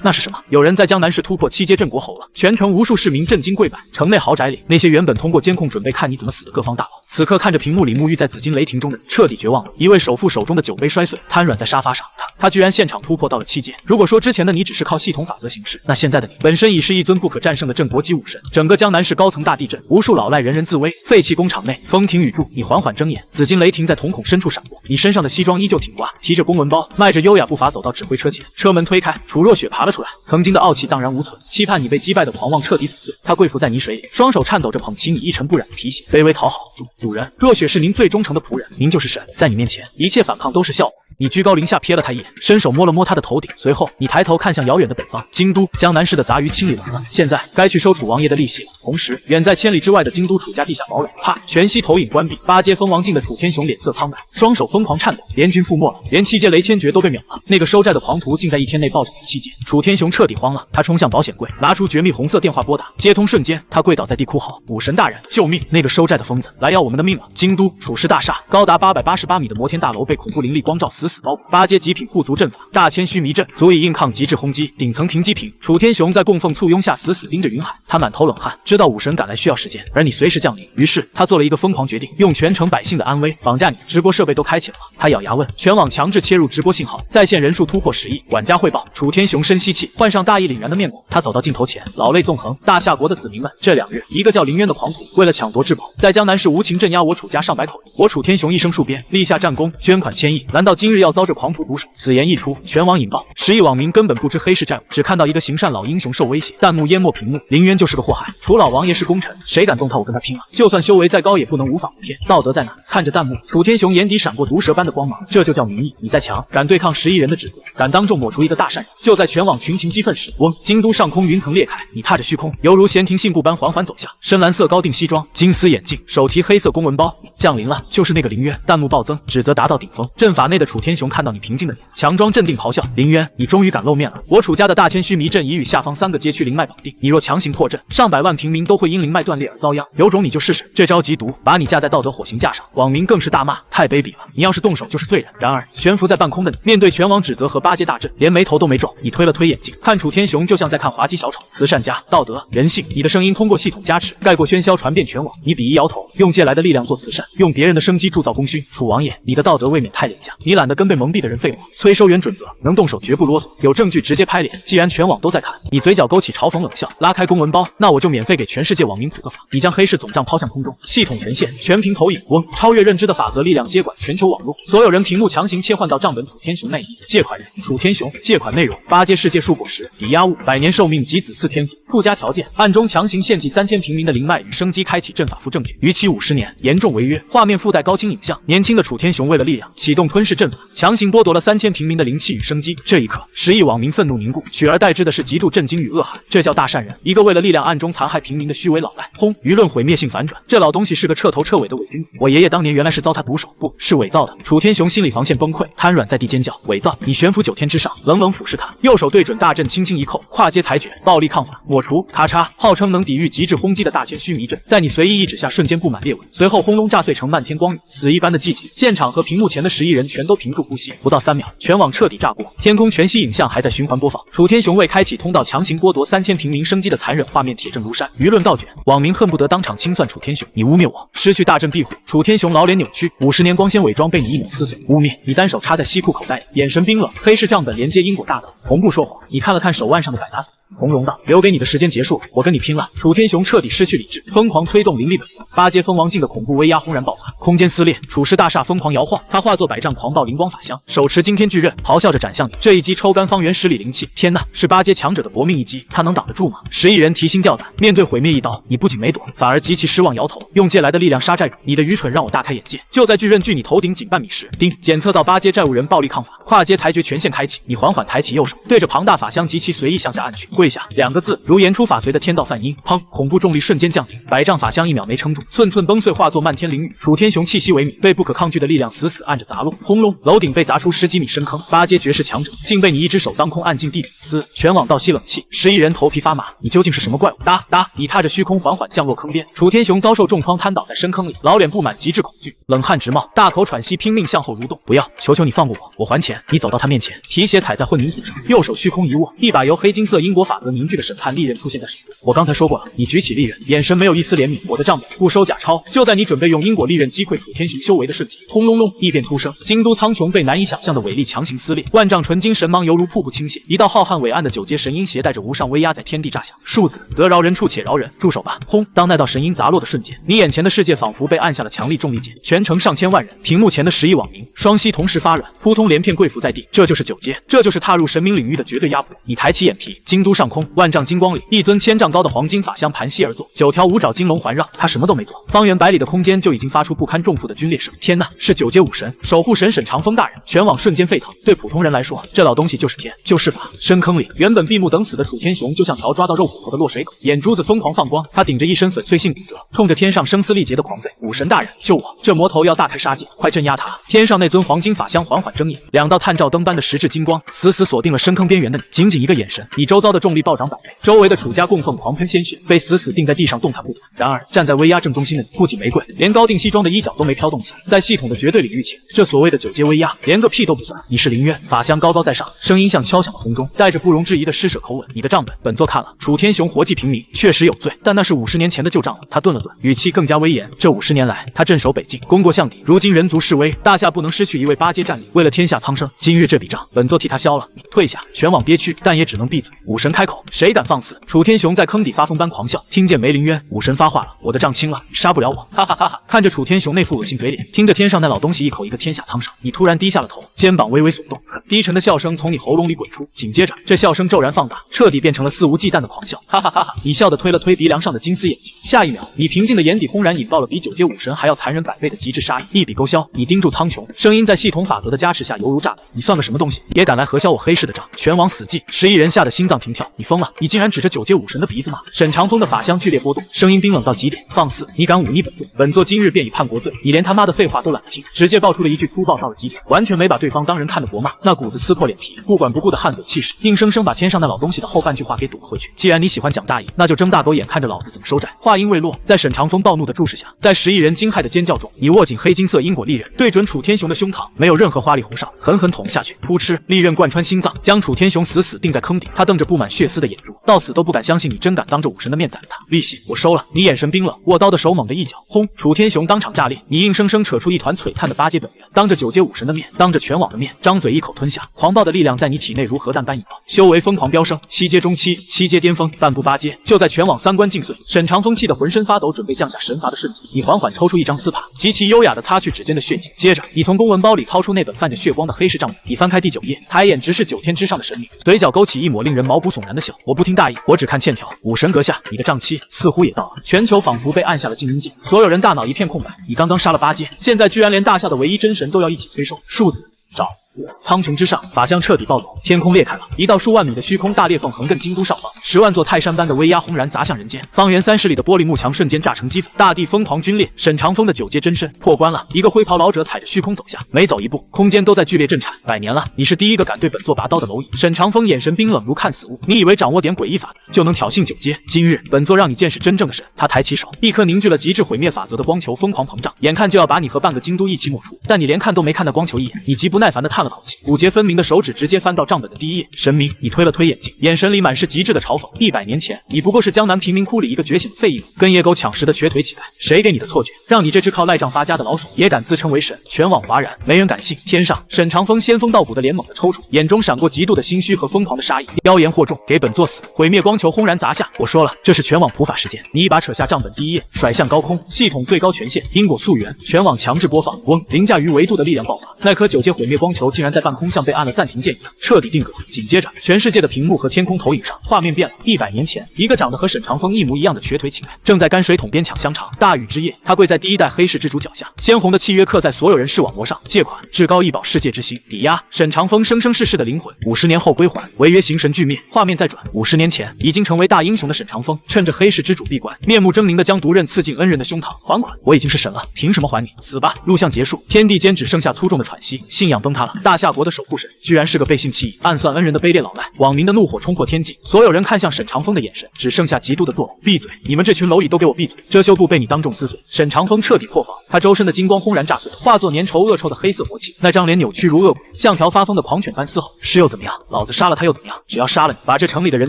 那是什么？有人在江南市突破7阶镇国侯了！全城无数市民震惊跪拜。城内豪宅里，那些原本通过监控准备看你怎么死的各方大佬，此刻看着屏幕里沐浴在紫金雷霆中的你，彻底绝望了。一位首富手中的酒杯摔碎，瘫软在沙发上。他居然现场突破到了7阶。如果说之前的你只是靠系统法则行事，那现在的你本身已是一尊不可战胜的镇国级武神。整个江南市高层大地震，无数老赖人人自危。废弃工厂内，风停雨住，你缓缓睁眼，紫金雷霆在瞳孔深处闪过，你身上的西装依旧挺刮，提着公文包，迈着优雅步伐走到指挥车前，车门推开，楚若雪爬了出来。曾经的傲气荡然无存，期盼你被击败的狂妄彻底粉碎。他跪伏在泥水里，双手颤抖着捧起你一尘不染的皮鞋，卑微讨好。主人，若雪是您最忠诚的仆人，您就是神，在你面前，一切反抗都是笑话。你居高临下瞥了他一眼，伸手摸了摸他的头顶，随后你抬头看向遥远的北方，京都。江南市的杂鱼清理完了，现在该去收楚王爷的利息了。同时，远在千里之外的京都楚家地下堡垒，啪，全息投影关闭。8阶封王境的楚天雄脸色苍白，双手疯狂颤抖，联军覆没了，连7阶雷千珏都被秒了。那个收债的狂徒竟在1天内暴涨7阶，楚天雄彻底慌了，他冲向保险柜，拿出绝密红色电话拨打，接通瞬间，他跪倒在地哭嚎：武神大人，救命！那个收债的疯子来要我们的命了！京都楚氏大厦，高达888米的摩天大楼被恐怖灵力光照死死包裹。8阶极品护足阵法，大千须弥阵，足以硬抗极致轰击，顶层停机坪。楚天雄在供奉簇拥下死死盯着云海，他满头冷汗，知道武神赶来需要时间，而你随时降临。于是他做了一个疯狂决定，用全城百姓的安危绑架你。直播设备都开启了吗？他咬牙问。全网强制切入直播信号，在线人数突破10亿。管家汇报。楚天雄深吸气，换上大义凛然的面孔，他走到镜头前，老泪纵横。大夏国的子民们，这2日，一个叫林渊的狂徒为了抢夺至宝，在江南市无情镇压我楚家上百口人。我楚天雄一生戍边，立下战功，捐款1000亿。难道今日日要遭这狂徒毒手。此言一出，全网引爆，10亿网民根本不知黑市债务，只看到一个行善老英雄受威胁，弹幕淹没屏幕。林渊就是个祸害，楚老王爷是功臣，谁敢动他，我跟他拼了！就算修为再高，也不能无法无天。道德在哪？看着弹幕，楚天雄眼底闪过毒蛇般的光芒，这就叫民意。你再强，敢对抗10亿人的指责，敢当众抹除一个大善人。就在全网群情激愤时，嗡，京都上空云层裂开，你踏着虚空，犹如闲庭信步般缓缓走下。深蓝色高定西装，金丝眼镜，手提黑色公文包，降临了，就是那个林渊。弹幕暴增，指责达到顶峰。阵法内的楚天雄看到你平静的脸，强装镇定咆哮：林渊，你终于敢露面了！我楚家的大千须弥阵已与下方3个街区灵脉绑定，你若强行破阵，上百万平民都会因灵脉断裂而遭殃。有种你就试试！这招极毒，把你架在道德火刑架上。网民更是大骂：太卑鄙了！你要是动手就是罪人。然而悬浮在半空的你，面对全网指责和八阶大阵，连眉头都没皱。你推了推眼镜，看楚天雄就像在看滑稽小丑。慈善家、道德、人性，你的声音通过系统加持，盖过喧嚣，传遍全网。你鄙夷摇头，用借来的力量做慈善，用别人的生机铸造功勋。楚王爷，你的道德未免太廉价，你懒得跟被蒙蔽的人废话。催收员准则，能动手绝不啰嗦，有证据直接拍脸。既然全网都在看，你嘴角勾起嘲讽冷笑，拉开公文包，那我就免费给全世界网民普个法。你将黑市总账抛向空中，系统权限全屏投影，嗡，超越认知的法则力量接管全球网络，所有人屏幕强行切换到账本楚天雄那一页。借款人楚天雄，借款内容八阶世界树果实，抵押物100年寿命及子嗣天赋，附加条件暗中强行献祭3000平民的灵脉与生机，开启阵法附证据，逾期50年，严重违约。画面附带高清影像，年轻的楚天雄为了力量启动吞噬阵法，强行剥夺了3000平民的灵气与生机。这一刻，10亿网民愤怒凝固，取而代之的是极度震惊与恶寒。这叫大善人，一个为了力量暗中残害平民的虚伪老赖。轰！舆论毁灭性反转，这老东西是个彻头彻尾的伪君子。我爷爷当年原来是遭他毒手，不是伪造的。楚天雄心理防线崩溃，瘫软在地尖叫：伪造！你悬浮9天之上，冷冷俯视他，右手对准大阵轻轻一扣，跨阶裁决，暴力抗法，抹除，咔嚓！号称能抵御极致轰击的大千须弥阵，在你随意一指下瞬间布满裂纹，随后轰隆炸碎成漫天光雨。死一般的寂静，现场和屏幕前的10亿人全都屏住呼吸。不到3秒，全网彻底炸锅，天空全息影像还在循环播放。楚天雄为开启通道强行剥夺3000平民生机的残忍画面铁证如山，舆论倒卷，网民恨不得当场清算楚天雄。你污蔑我，失去大阵庇护。楚天雄老脸扭曲，50年光鲜伪装被你一抹撕碎。污蔑！你单手插在西裤口袋里，眼神冰冷，黑市账本连接因果大道，从不说谎。你看了看手腕上的百搭粉，从容道：留给你的时间结束，我跟你拼了！楚天雄彻底失去理智，疯狂催动灵力本能，8阶封王境的恐怖威压轰然爆发，空间撕裂，楚氏大厦疯狂摇晃，他化作百丈狂暴灵光法相，手持惊天巨刃，咆哮着斩向你。这一击抽干方圆10里灵气，天哪，是8阶强者的搏命一击，他能挡得住吗？10亿人提心吊胆，面对毁灭一刀，你不仅没躲，反而极其失望，摇头，用借来的力量杀债主。你的愚蠢让我大开眼界。就在巨刃距你头顶仅半米时，叮，检测到8阶债务人暴力抗法，跨阶裁决权限开启。你缓缓抬起右手，对着庞大法相极其随意向下按去，跪下2个字，如言出法随的天道梵音。砰！恐怖重力瞬间降临，百丈法相1秒没撑住，寸寸崩碎，化作漫天灵雨。楚天雄气息萎靡，被不可抗拒的力量死死按着砸落。轰隆！楼顶被砸出10几米深坑，8阶绝世强者竟被你一只手当空按进地底丝。全网倒吸冷气，10亿人头皮发麻，你究竟是什么怪物？哒哒！你踏着虚空缓缓降落坑边，楚天雄遭受重创，瘫倒在深坑里，老脸布满极致恐惧，冷汗直冒，大口喘息，拼命向后蠕动。不要，求求你放过我，我还钱！你走到他面前，提鞋踩在混凝土上，右手虚空一握，一把由黑金色因果法则凝聚的审判利刃出现在手中。我刚才说过了，你举起利刃，眼神没有一丝怜悯。我的账本不收假钞。就在你准备用因果利刃击溃楚天雄修为的瞬间，轰隆隆，异变突生，京都苍穹被难以想象的伟力强行撕裂，万丈纯金神芒犹如瀑布倾泻，一道浩瀚伟岸的9阶神鹰携带着无上威压在天地炸响。数字得饶人处且饶人，住手吧！轰！当那道神鹰砸落的瞬间，你眼前的世界仿佛被按下了强力重力键，全城上千万人，屏幕前的10亿网民双膝同时发软，扑通连片跪伏在地。这就是9阶，这就是踏入神明领域的绝对压迫。你抬起眼皮，京都上空万丈金光里，一尊1000丈高的黄金法相盘膝而坐，9条五爪金龙环绕，他什么都没做，方圆100里的空间就已经发出不堪重负的皲裂声。天哪，是9阶武神守护神沈长风大人！全网瞬间沸腾。对普通人来说，这老东西就是天，就是法。深坑里，原本闭目等死的楚天雄就像条抓到肉骨头的落水狗，眼珠子疯狂放光，他顶着一身粉碎性骨折，冲着天上声嘶力竭的狂吠：武神大人，救我！这魔头要大开杀戒，快镇压他！天上那尊黄金法相缓缓睁眼，2道探照灯般的实质金光死死锁定了深坑边缘的你，仅仅一个眼神，你周遭的重力暴涨100倍，周围的楚家供奉狂喷鲜血，被死死定在地上动弹不得。然而站在威压正中心的你，不仅没跪，连高定西装的衣角都没飘动一下。在系统的绝对领域前，这所谓的9阶威压连个屁都不算。你是林渊，法相高高在上，声音像敲响的红钟，带着不容置疑的施舍口吻。你的账本座看了，楚天雄活祭平民，确实有罪，但那是50年前的旧账了。他顿了顿，语气更加威严。这50年来，他镇守北境，功过相抵，如今人族示威，大夏不能失去一位8阶战力。为了天下苍生，今日这笔账，本座替他消了。你退下！全网憋屈，但也只能闭嘴。武神开开口，谁敢放肆？楚天雄在坑底发疯般狂笑。听见梅林渊，武神发话了，我的账清了，你杀不了我，哈哈哈哈！看着楚天雄那副恶心嘴脸，听着天上那老东西一口一个天下苍生，你突然低下了头，肩膀微微耸动，低沉的笑声从你喉咙里滚出，紧接着这笑声骤然放大，彻底变成了肆无忌惮的狂笑，哈哈哈哈！你笑得推了推鼻梁上的金丝眼睛，下一秒，你平静的眼底轰然引爆了比九阶武神还要残忍100倍的极致杀意，一笔勾销。你盯住苍穹，声音在系统法则的加持下犹如炸弹，你算个什么东西，也敢来核销我黑市的账？全网死寂，10亿人吓得心脏停跳，你疯了？你竟然指着9阶武神的鼻子骂！沈长风的法相剧烈波动，声音冰冷到极点，放肆！你敢忤逆本座今日便已判国罪，你连他妈的废话都懒得听，直接爆出了一句粗暴到了极点，完全没把对方当人看的国骂，那股子撕破脸皮、不管不顾的悍嘴气势，硬生生把天上那老东西的后半句话给堵了回去。既然你喜欢讲大义，那就睁大狗眼看着老子怎么收债。话音未落，在沈长风暴怒的注视下，在10亿人惊骇的尖叫中，你握紧黑金色因果利刃，对准楚天雄的胸膛，没有任何花里胡哨，狠狠捅下去，噗嗤，利刃贯穿心脏，将楚天雄死死钉在坑底。他瞪着布满血丝的眼珠，到死都不敢相信你真敢当着武神的面宰了他。利息我收了。你眼神冰冷，握刀的手猛地一脚，轰！楚天雄当场炸裂，你硬生生扯出一团璀璨的8阶本源，当着9阶武神的面，当着全网的面，张嘴一口吞下，狂暴的力量在你体内如核弹般引爆，修为疯狂飙升，7阶中期，7阶巅峰，半步8阶。就在全网3关尽碎，沈长风气得浑身发抖，准备降下神罚的瞬间，你缓缓抽出一张丝帕，极其优雅的擦去指尖的血迹，接着你从公文包里掏出那本泛着血光的黑市账本，你翻开第9页，抬眼直视9天之上的神女，嘴角勾起一抹令人毛骨悚然的笑。我不听大意，我只看欠条。武神阁下，你的账期似乎也到了。全球仿佛被按下了静音键，所有人大脑一片空白。你刚刚杀了8阶，现在居然连大夏的唯一真神都要一起催收，数字找死！苍穹之上，法相彻底暴走，天空裂开了，一道数万米的虚空大裂缝横亘京都上方，10万座泰山般的威压轰然砸向人间，方圆30里的玻璃幕墙瞬间炸成齑粉，大地疯狂皲裂。沈长风的9阶真身破关了，一个灰袍老者踩着虚空走下，每走一步，空间都在剧烈震颤。100年了，你是第一个敢对本座拔刀的蝼蚁。沈长风眼神冰冷如看死物，你以为掌握点诡异法则就能挑衅9阶？今日本座让你见识真正的神。他抬起手，一颗凝聚了极致毁灭法则的光球疯狂膨胀，眼看就要把你和半个京都一起抹除，但你连看都没看那光球一眼，你极不耐烦地叹了口气，骨节分明的手指直接翻到账本的第1页。神明，你推了推眼镜，眼神里满是极致的嘲讽。100年前，你不过是江南贫民窟里一个觉醒的废物，跟野狗抢食的瘸腿乞丐。谁给你的错觉，让你这只靠赖账发家的老鼠也敢自称为神？全网哗然，没人敢信。天上，沈长风仙风道骨的脸猛地抽搐，眼中闪过极度的心虚和疯狂的杀意。妖言惑众，给本座死！毁灭光球轰然砸下。我说了，这是全网普法时间。你一把扯下账本第1页，甩向高空，系统最高权限，因果溯源，全网强制播放。嗡，凌驾于维度的力量爆发，那颗9阶毁灭光球竟然在半空像被按了暂停键一样彻底定格。紧接着，全世界的屏幕和天空投影上，画面变了。100年前，一个长得和沈长风一模一样的瘸腿乞丐，正在泔水桶边抢香肠。大禹之夜，他跪在第1代黑市之主脚下，鲜红的契约刻在所有人视网膜上。借款，至高异宝世界之星，抵押沈长风生生世世的灵魂，50年后归还，违约形神俱灭。画面再转，50年前，已经成为大英雄的沈长风，趁着黑市之主闭关，面目狰狞的将毒刃刺进恩人的胸膛。还款！我已经是神了，凭什么还你？死吧！录像结束，天地间只剩下粗重的喘息，信仰崩塌了。大夏国的守护神居然是个背信弃义、暗算恩人的卑劣老赖。网民的怒火冲破天际，所有人看向沈长风的眼神只剩下极度的作呕。闭嘴！你们这群蝼蚁都给我闭嘴！遮羞布被你当众撕碎，沈长风彻底破防，他周身的金光轰然炸碎，化作粘稠恶臭的黑色活气，那张脸扭曲如恶鬼，像条发疯的狂犬般嘶吼。是又怎么样？老子杀了他又怎么样？只要杀了你，把这城里的人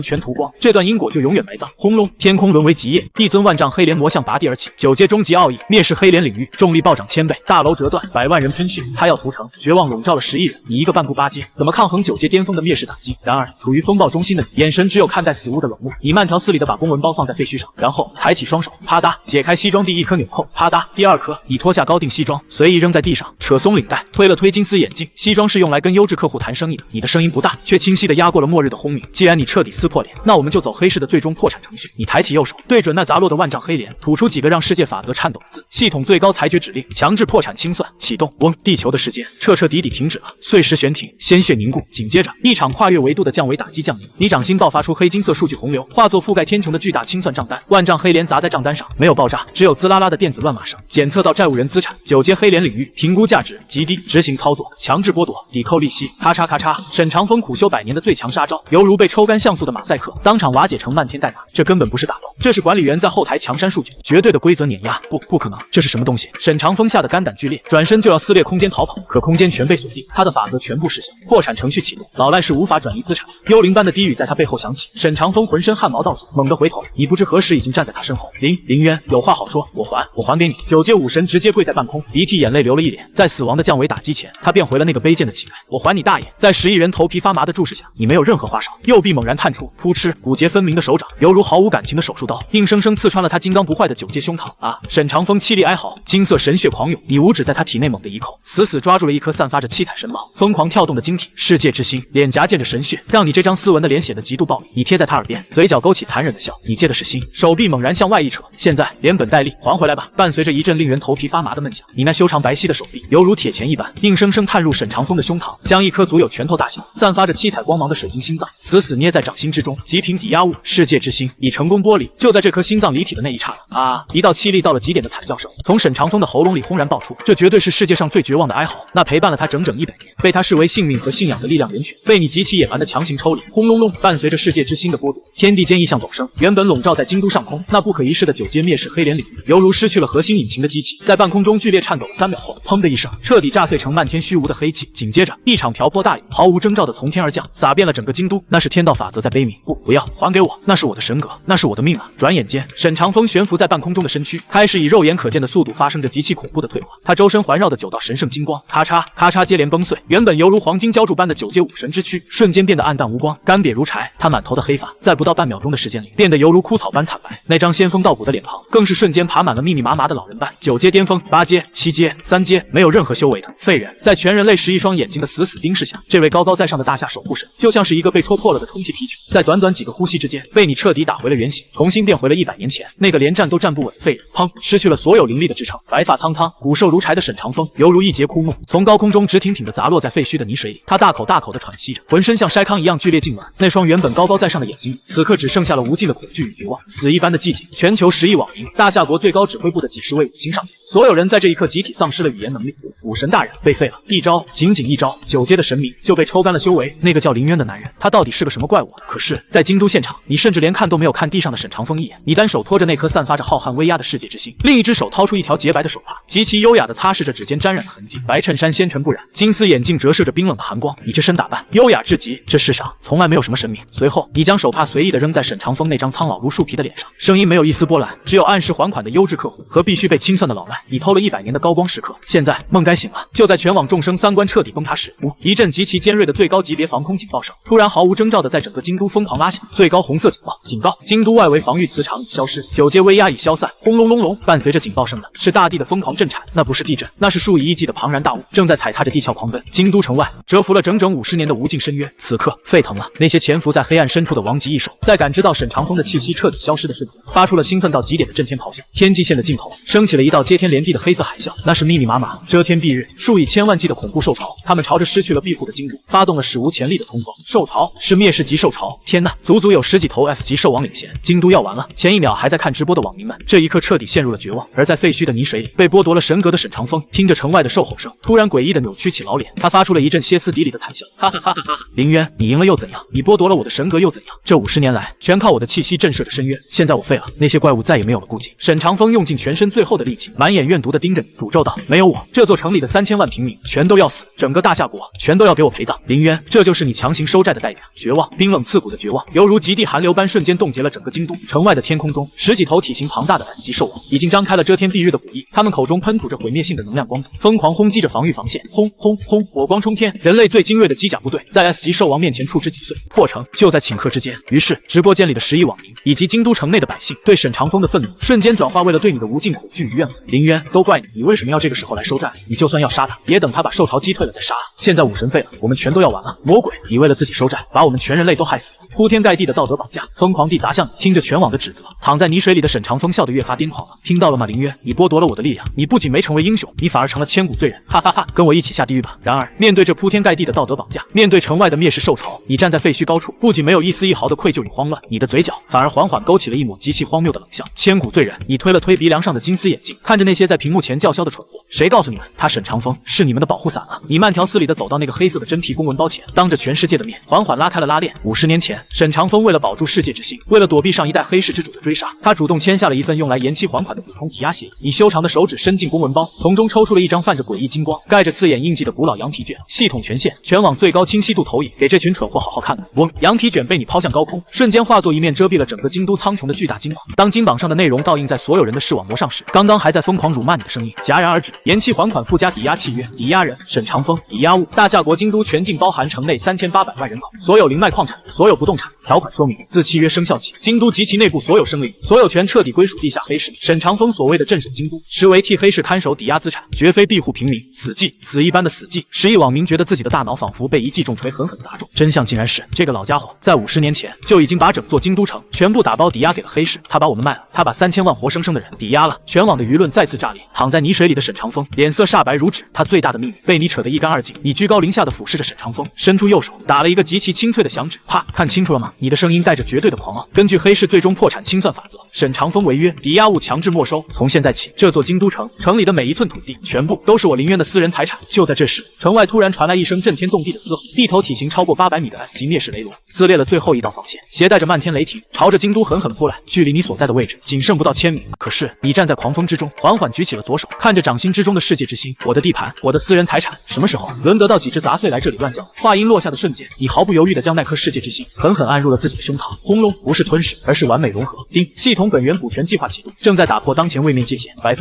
全屠光，这段因果就永远埋葬。轰隆！天空沦为极夜，一尊万丈黑莲魔像拔地而起，9阶终极奥义，蔑视黑莲领域，重力暴涨1000倍，大楼折断，100万人喷血，他要屠城，绝望笼罩了10亿人。你一个半步8阶，怎么抗衡9阶巅峰的蔑视打击？然而，处于风暴中心的你，眼神只有看待死物的冷漠。你慢条斯理地把公文包放在废墟上，然后抬起双手，啪嗒解开西装第1颗纽扣，啪嗒第2颗。你脱下高定西装，随意扔在地上，扯松领带，推了推金丝眼镜。西装是用来跟优质客户谈生意的，你的声音不大，却清晰地压过了末日的轰鸣。既然你彻底撕破脸，那我们就走黑市的最终破产程序。你抬起右手，对准那砸落的万丈黑莲，吐出几个让世界法则颤抖的字：系统最高裁决指令，强制破产清算启动。嗡，地球的时间彻底停止了，碎石悬停，鲜血凝固。紧接着，一场跨越维度的降维打击降临，你掌心爆发出黑金色数据洪流，化作覆盖天穹的巨大清算账单。万丈黑莲砸在账单上，没有爆炸，只有滋啦啦的电子乱码声。检测到债务人资产，9阶黑莲领域，评估价值极低，执行操作，强制剥夺，抵扣利息。咔嚓咔嚓，沈长风苦修100年的最强杀招，犹如被抽干像素的马赛克，当场瓦解成漫天代码。这根本不是打斗，这是管理员在后台强删数据，绝对的规则碾压。不可能，这是什么东西？沈长风吓得肝胆俱裂，转身就要撕裂空间逃跑，可空间全被锁定，他的法则全部失效，破产程序启动，老赖是无法转移资产。幽灵般的低语在他背后响起，沈长风浑身汗毛倒竖，猛地回头，已不知何时已经站在他身后。林渊有话好说，我还给你。九阶武神直接跪在半空，鼻涕眼泪流了一脸。在死亡的降维打击前，他变回了那个卑贱的乞丐。我还你大爷！在10亿人头皮发麻的注视下，你没有任何花哨。右臂猛然探出，扑哧，骨节分明的手掌犹如毫无感情的手术刀，硬生生刺穿了他金刚不坏的9阶胸膛。啊！沈长风凄厉哀嚎，金色神血狂涌，你五指在他体内猛地一扣，死死抓住了一颗散发着七彩神芒、疯狂跳动的晶体。世界之心，脸颊溅着神血，让你这张斯文的脸显得极度暴力。你贴在他耳边，嘴角勾起残忍的笑。你借的是心，手臂猛然向外一扯，现在连本带利还回来吧！伴随着一阵令人头皮发麻的闷响，你那修长白皙的手臂犹如铁钳一般，硬生生探入沈长风的胸膛，将一颗足有拳头大小、散发着七彩光芒的水晶心脏死死捏在掌心之中，极凭抵押物。世界之心已成功剥离。就在这颗心脏离体的那一刹那，啊！一道凄厉到了极点的惨叫声从沈长风的喉咙里轰然爆出，这绝对是世界上最绝望的哀嚎。那陪伴了他整整100年，被他视为性命和信仰的力量人群，被你极其野蛮的强行抽离。轰隆隆，伴随着世界之心的剥夺，天地间异象陡生。原本笼罩在京都上空那不可一世的9阶灭世黑莲领域，犹如失去了核心引擎的机器，在半空中剧烈颤抖了3秒后，砰的一声，彻底炸碎成漫天虚无的黑气。紧接着，一场瓢泼大雨毫无征兆的从天而降，洒遍了整个京都。那是天道法则在悲鸣。不要，还给我！那是我的神格，那是我的命啊！转眼间，沈长风悬浮在半空中的身躯开始以肉眼可见的速度发生着极其恐怖的退化，他周身环绕的9道神圣金光，咔嚓咔嚓接连崩碎。原本犹如黄金浇筑般的9阶武神之躯，瞬间变得暗淡无光，干瘪如柴。他满头的黑发在不到半秒钟的时间里变得犹如枯草般惨白，那张仙风道骨的脸庞更是瞬间爬满了密密麻麻的老人斑。9阶巅峰，8阶、7阶、3阶，没有任何修为的废人。在全人类11双眼睛的死死盯视下，这位高高在上的大夏守护神就像是一个被戳破了的充气皮球，在短短几个呼吸之间被你彻底打回了原形，重新变回了100年前那个连站都站不稳的废人。砰！失去了所有灵力的支撑，白发苍苍、骨瘦如柴的沈长风犹如一节枯木，从高空中直挺挺地砸落在废墟的泥水里。他大口大口地喘息着，浑身像筛糠一样剧烈痉挛。那双原本高高在上的眼睛里，此刻只剩下了无尽的恐惧与绝望，死一般的寂静。全球10亿网民，大夏国最高指挥部的几十位武星上将，所有人在这一刻集体丧失了语言能力。武神大人被废了，一招，仅仅一招，9阶的神明就被抽干了修为。那个叫林渊的男人，他到底是个什么怪物？可是，在京都现场，你甚至连看都没有看地上的沈长风一眼，你单手托着那颗散发着浩瀚威压的世界之心，另一只手掏出一条洁白的手帕，极其优雅地擦拭着指尖沾染的痕迹。白衬衫纤尘不染，金丝眼镜折射着冰冷的寒光。你这身打扮优雅至极，这世上从来没有什么神明。随后，你将手帕随意地扔在沈长风那张苍老如树皮的脸上，声音没有一丝波澜，只有按时还款的优质客户和必须被清算的老赖。你偷了100年的高光时刻，现在梦该醒了。就在全网众生三观彻底崩塌时，一阵极其尖锐的最高级别防空警报声突然毫无征兆地在整个京都疯狂拉响。最高红色警报，警告！京都外围防御磁场已消失，9阶威压已消散。轰隆隆隆，伴随着警报声的是大地的疯狂震颤，那不是地震，那是数以亿计的庞然大物正在踩踏着地壳狂奔。京都城外蛰伏了整整50年的无尽深渊，此刻沸腾了。那些潜伏在黑暗深处的王级异兽，在感知到沈长风的气息彻底消失的瞬间，发出了兴奋到极点的震天咆哮。天际线的尽头升起了一道接天连地的黑色海啸，那是密密麻麻、遮天蔽日、数以千万计的恐怖兽潮，他们朝着失去了庇护的京都发动了史无前例的冲锋。兽潮是灭世级兽潮，天呐，足足有10几头 S 级兽王领衔，京都要完了。前一秒还在看直播的网民们，这一刻彻底陷入了绝望。而在废墟的泥水里，被剥夺了神格的沈长风，听着城外的兽吼声，突然诡异的扭曲起老脸，他发出了一阵歇斯底里的惨笑，哈哈哈哈哈！林渊，你赢了又怎样？你剥夺了我的神格又怎样？这50年来，全靠我的气息震慑着深渊，现在我废了，那些怪物再也没有了顾忌。沈长风用尽全身最后的力气，满眼怨毒的盯着你，诅咒道：没有我，这座城里的3000万平民全都要死，整个大夏国全都要给我陪葬。林渊，这就是你强行收债的代价。绝望，冰冷刺骨的绝望，犹如极地寒流般瞬间冻结了整个京都。城外的天空中，10几头体型庞大的 S 级兽王已经张开了遮天蔽日的古翼，他们口中喷吐着毁灭性的能量光柱，疯狂轰击着防御防线，轰轰轰，火光冲天。人类最精锐的机甲部队在 S 级兽王面前触之即碎，破城就在顷刻之间。于是，直播间里的10亿网民以及京都城内的百姓对沈长风的愤怒瞬间转化为了对你的无尽恐惧与怨愤。林渊，都怪你，你为什么要这个时候来收债？你就算要杀他，别等他把兽潮击退了再杀。现在武神废了，我们全都要完了。魔鬼，你为了自己收债，把我们全人类都害死了。铺天盖地的道德绑架，疯狂地砸向你。听着全网的指责，躺在泥水里的沈长风笑得越发癫狂了。听到了吗，林渊？你剥夺了我的力量，你不仅没成为英雄，你反而成了千古罪人，哈哈哈！跟我一起下地狱吧。然而，面对这铺天盖地的道德绑架，面对城外的灭世兽潮，你站在废墟高处，不仅没有一丝一毫的愧疚与慌乱，你的嘴角反而缓缓勾起了一抹极其荒谬的冷笑。千古罪人，你推了推鼻梁上的金丝眼镜，看着那些在屏幕前叫嚣的蠢货，谁告诉你们他沈长风是你们的保护伞啊？你慢条斯理地走到那个黑色的真皮公文包前，当着全世界的面缓缓拉开了拉链。50年前，沈长风为了保住世界之心，为了躲避上一代黑市之主的追杀，他主动签下了一份用来延期还款的普通抵押协议。你修长的手指伸进公文包，从中抽出了一张泛着诡异金光、盖着刺眼阴印记的古老羊皮卷，系统权限，全网最高清晰度投影，给这群蠢货好好看看。嗡，羊皮卷被你抛向高空，瞬间化作一面遮蔽了整个京都苍穹的巨大金网。当金榜上的内容倒映在所有人的视网膜上时，刚刚还在疯狂辱骂你的声音戛然而止。延期还款附加抵押契约，抵押人沈长风，抵押物大夏国京都全境，包含城内3800万人口，所有灵脉矿产，所有不动产。条款说明，自契约生效起，京都及其内部所有生灵，所有权彻底归属地下黑市。沈长风所谓的镇守京都，实为替黑市看守抵押资产，绝非庇护平民。死计，死一般的死计。10亿网民觉得自己的大脑仿佛被一记重锤狠狠地打中，真相竟然是这个老家伙在50年前就已经把整座京都城全部打包抵押给了黑市。他把我们卖了，他把3000万活生生的人抵押了。全网的舆论再次炸裂，躺在泥水里的沈长风脸色煞白如纸，他最大的秘密被你扯得一干二净。你居高临下的俯视着沈长风，伸出右手打了一个极其清脆的响指，啪，看清楚了吗？你的声音带着绝对的狂傲。根据黑市最终破产清算法则，沈长风违约，抵押物强制没收。从现在起，这座京都城里的每一寸土地全部都是我林渊的私人财产。就在这时，城外突然传来一声震天动地的嘶吼，地头体型超过800米的 S 级灭世雷龙撕裂了最后一道防线，携带着漫天雷霆，朝着京都狠狠扑来。距离你所在的位置仅剩不到1000米，可是你站在狂风之中，缓缓举起了左手，看着掌心之中的世界之心，我的地盘，我的私人财产，什么时候轮得到几只杂碎来这里乱叫？话音落下的瞬间，你毫不犹豫地将那颗世界之心狠狠按入了自己的胸膛，轰隆，不是吞噬，而是完美融合。丁，系统本源补全计划启动，正在打破当前位面界限100%。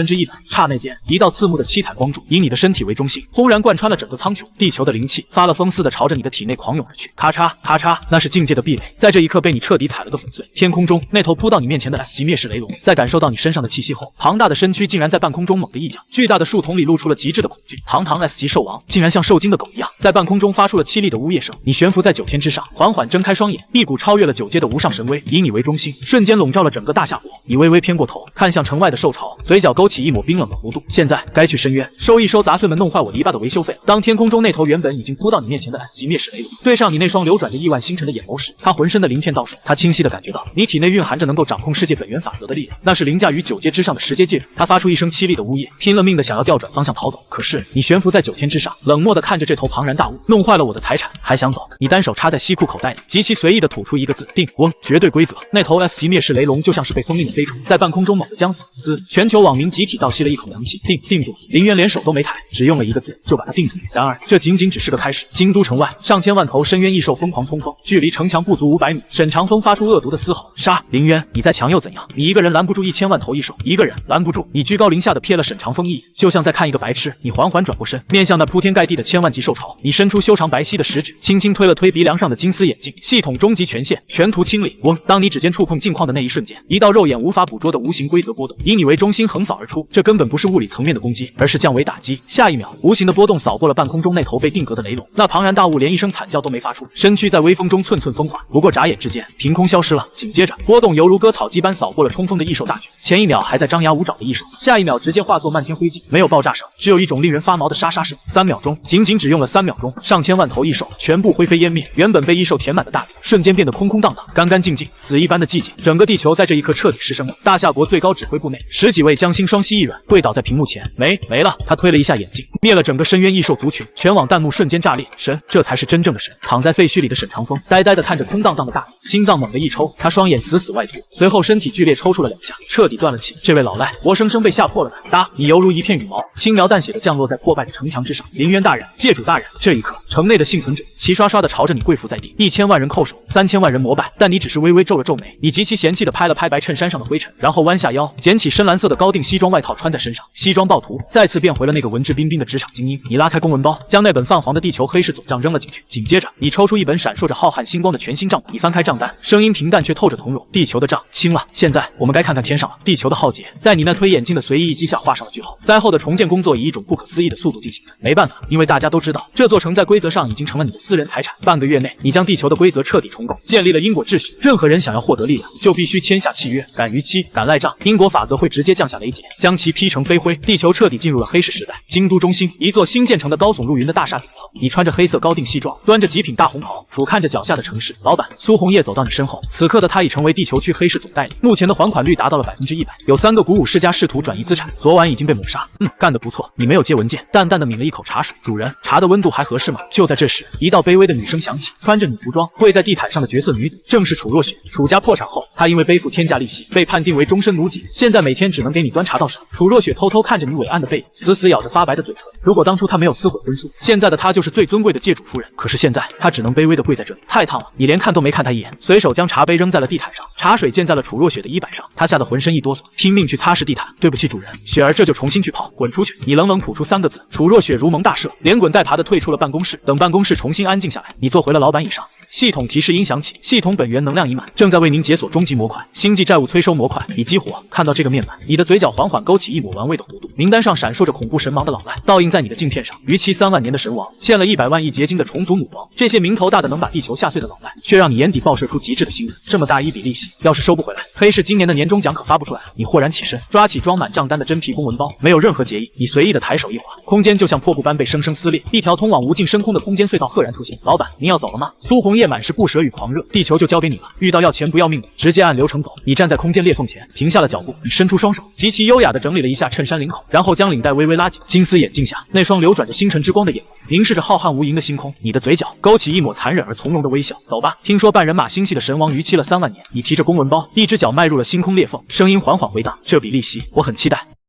刹那间，一道刺目的七彩光柱以你的身体为中心，轰然贯穿了整个苍穹。地球的灵气发了疯似的朝着你的体内狂涌而去，咔嚓咔嚓，那是境界的壁垒，在这一刻被你彻底踩了个粉碎。天空中那头扑到你面前的 S 级灭世雷龙，在感受到你身上的气息后，庞大的身躯竟然在半空中猛地一降，巨大的树瞳里露出了极致的恐惧。堂堂 S 级兽王竟然像受惊的狗一样，在半空中发出了凄厉的呜咽声。你悬浮在9天之上，缓缓睁开双眼，一股超越了9阶的无上神威以你为中心，瞬间笼罩了整个大夏国。你微微偏过头，看向城外的兽巢，嘴角勾起一抹冰冷的弧度。现在该去深渊收一收杂碎们弄坏我篱笆的维修费。当天空中那头原本已经扑到你面前的 S 级灭世雷龙对上你那双流转着亿万星辰的眼眸时，他浑身的鳞片倒数，他清晰地感觉到你体内蕴含着能够掌控世界本源法则的力量，那是凌驾于9阶之上的10阶界主。他发出一声凄厉的呜咽，拼了命的想要调转方向逃走，可是你悬浮在9天之上，冷漠地看着这头庞然大物，弄坏了我的财产还想走？你单手插在西裤口袋里，极其随意地吐出一个字：定。嗡，绝对规则。那头 S 级灭世雷龙就像是被封印的飞虫，在半空中猛地将死。全球网民集体倒吸了一口凉气，定住。林渊连手都没抬，只用了一个字就把它定住。然而这仅仅只是个开始。京都城外，上千万头深渊异兽疯狂冲锋，距离城墙不足500米。沈长风发出恶毒的嘶吼：杀！林渊，你再强又怎样？你一个人拦不住1000万头异兽，一个人拦不住。你居高临下的瞥了沈长风一眼，就像在看一个白痴。你缓缓转过身，面向那铺天盖地的千万级兽巢，你伸出修长白皙的食指，轻轻推了推鼻梁上的金丝眼镜。系统终极权限，全图清理。嗡，当你指尖触碰镜框的那一瞬间，一道肉眼无法捕捉的无形规则波动以你为中心横扫而出。这根本不是物理层面的攻击，而是降维打击。下一秒，无形的波动扫过了半空中那头被定格的雷龙，那庞然大物连一声惨叫都没发出，身躯在微风中寸寸风化，不过眨眼之间凭空消失了。紧接着，波动犹如割草机般扫过了冲锋的异兽大军，前一秒还在张牙舞爪的异兽，下一秒直接化作漫天灰烬。没有爆炸声，只有一种令人发毛的沙沙声。3秒钟，仅仅只用了3秒钟，上千万头异兽全部灰飞烟灭。原本被异兽填满的大地瞬间变得空空荡荡，干干净净，死一般的寂静。整个地球在这一刻彻底失声了。大夏国最高指挥部内，10几位将心双膝一软，跪倒在屏幕前。没了。他推了一下眼镜，灭了整个深渊异兽族群。全网弹幕瞬间炸裂，神，这才是真正的神。躺在废墟里的沈长风呆呆地看着空荡荡的大地，心脏猛地一抽，他双眼死外凸，随后身体剧烈抽搐了2下，彻底断了气。这位老赖活生生被吓破了胆。你犹如一片羽毛，轻描淡写的降落在破败的城墙之上。林渊大人，界主大人。这一刻，城内的幸存者齐刷刷地朝着你跪伏在地，1000万人叩首，3000万人膜拜，但你只是微微皱了皱眉。你极其嫌弃地拍了拍白衬衫上的灰尘，然后弯下腰，捡起深蓝色的高定西装外套穿在身上。西装暴徒再次变回了那个文质彬彬的职场精英。你拉开公文包，将那本泛黄的地球黑市总账扔了进去。紧接着，你抽出一本闪烁着浩瀚星光的全新账本。你翻开账单，声音平淡却透着从容：地球的账清了，现在我们该看看天上了。地球的浩劫在你那推眼镜的随意一击下画上了句号。灾后的重建工作以一种不可思议的速度进行着。没办法，因为大家都知道，这座城在规则上已经成了你的私人财产。半个月内，你将地球的规则彻底重构，建立了因果秩序。任何人想要获得力量，就必须签下契约。敢逾期，敢赖账，因果法则会直接降下雷劫，将其劈成飞灰。地球彻底进入了黑市时代。京都中心，一座新建成的高耸入云的大厦顶层，你穿着黑色高定西装，端着极品大红袍，俯瞰着脚下的城市。老板苏红叶走到你身后，此刻的他已成为地球区黑市总代理，目前的还款率达到了100%。有3个鼓舞世家试图转移资产，昨晚已经被抹杀。干得不错。你没有接文件，淡淡的抿了一口茶水。主人，茶的温度还合适吗？就在这时，一道卑微的女声响起，穿着女服装跪在地毯上的绝色女子正是楚若雪。楚家破产后，她因为背负天价利息，被判定为终身奴籍，现在每天只能给你端茶倒水。楚若雪偷偷看着你伟岸的背影，死死咬着发白的嘴唇。如果当初他没有撕毁婚书，现在的他就是最尊贵的界主夫人。可是现在他只能卑微的跪在这里。太烫了，你连看都没看他一眼，随手将茶杯扔在了地毯上，茶水溅在了楚若雪的衣摆上，他吓得浑身一哆嗦，拼命去擦拭地毯。对不起主人，雪儿这就重新去泡，滚出去！你冷冷吐出3个字。楚若雪如蒙大赦，连滚带爬的退出了办公室。等办公室重新安静下来，你坐回了老板椅上。系统提示音响起，系统本源能量已满，正在为您解锁终极模块星际债务催收模块已激活。看到这个面板，你的嘴角缓缓勾起一抹玩味的弧度。名单上闪烁着恐怖神芒的老赖，倒映在你的镜片上。逾期3万年的神王，献了100万亿结晶的虫族母王，这些名头大的能把地球吓碎的老赖，却让你眼底爆射出极致的兴奋。这么大一笔利息，要是收不回来，黑市今年的年终奖可发不出来了。你豁然起身，抓起装满账单的真皮公文包，没有任何结意，你随意的抬手一划，空间就像破布般被生生撕裂，一条通往无尽深空的空间隧道赫然出现。老板，您要走了吗？苏红叶满是不舍与狂热，地球就交给你了，遇到要钱不要命的，直接按流程走。你站在空间裂缝前，停下了脚步，你伸出双手，极其优雅地整理了一下衬衫领口，然后将领带微微拉紧。金丝眼镜下，那双流转着星辰之光的眼眸，凝视着浩瀚无垠的星空。你的嘴角勾起一抹残忍而从容的微笑。走吧，听说半人马星系的神王逾期了3万年。你提着公文包，一只脚迈入了星空裂缝，声音缓缓回荡。这笔利息，我很期待。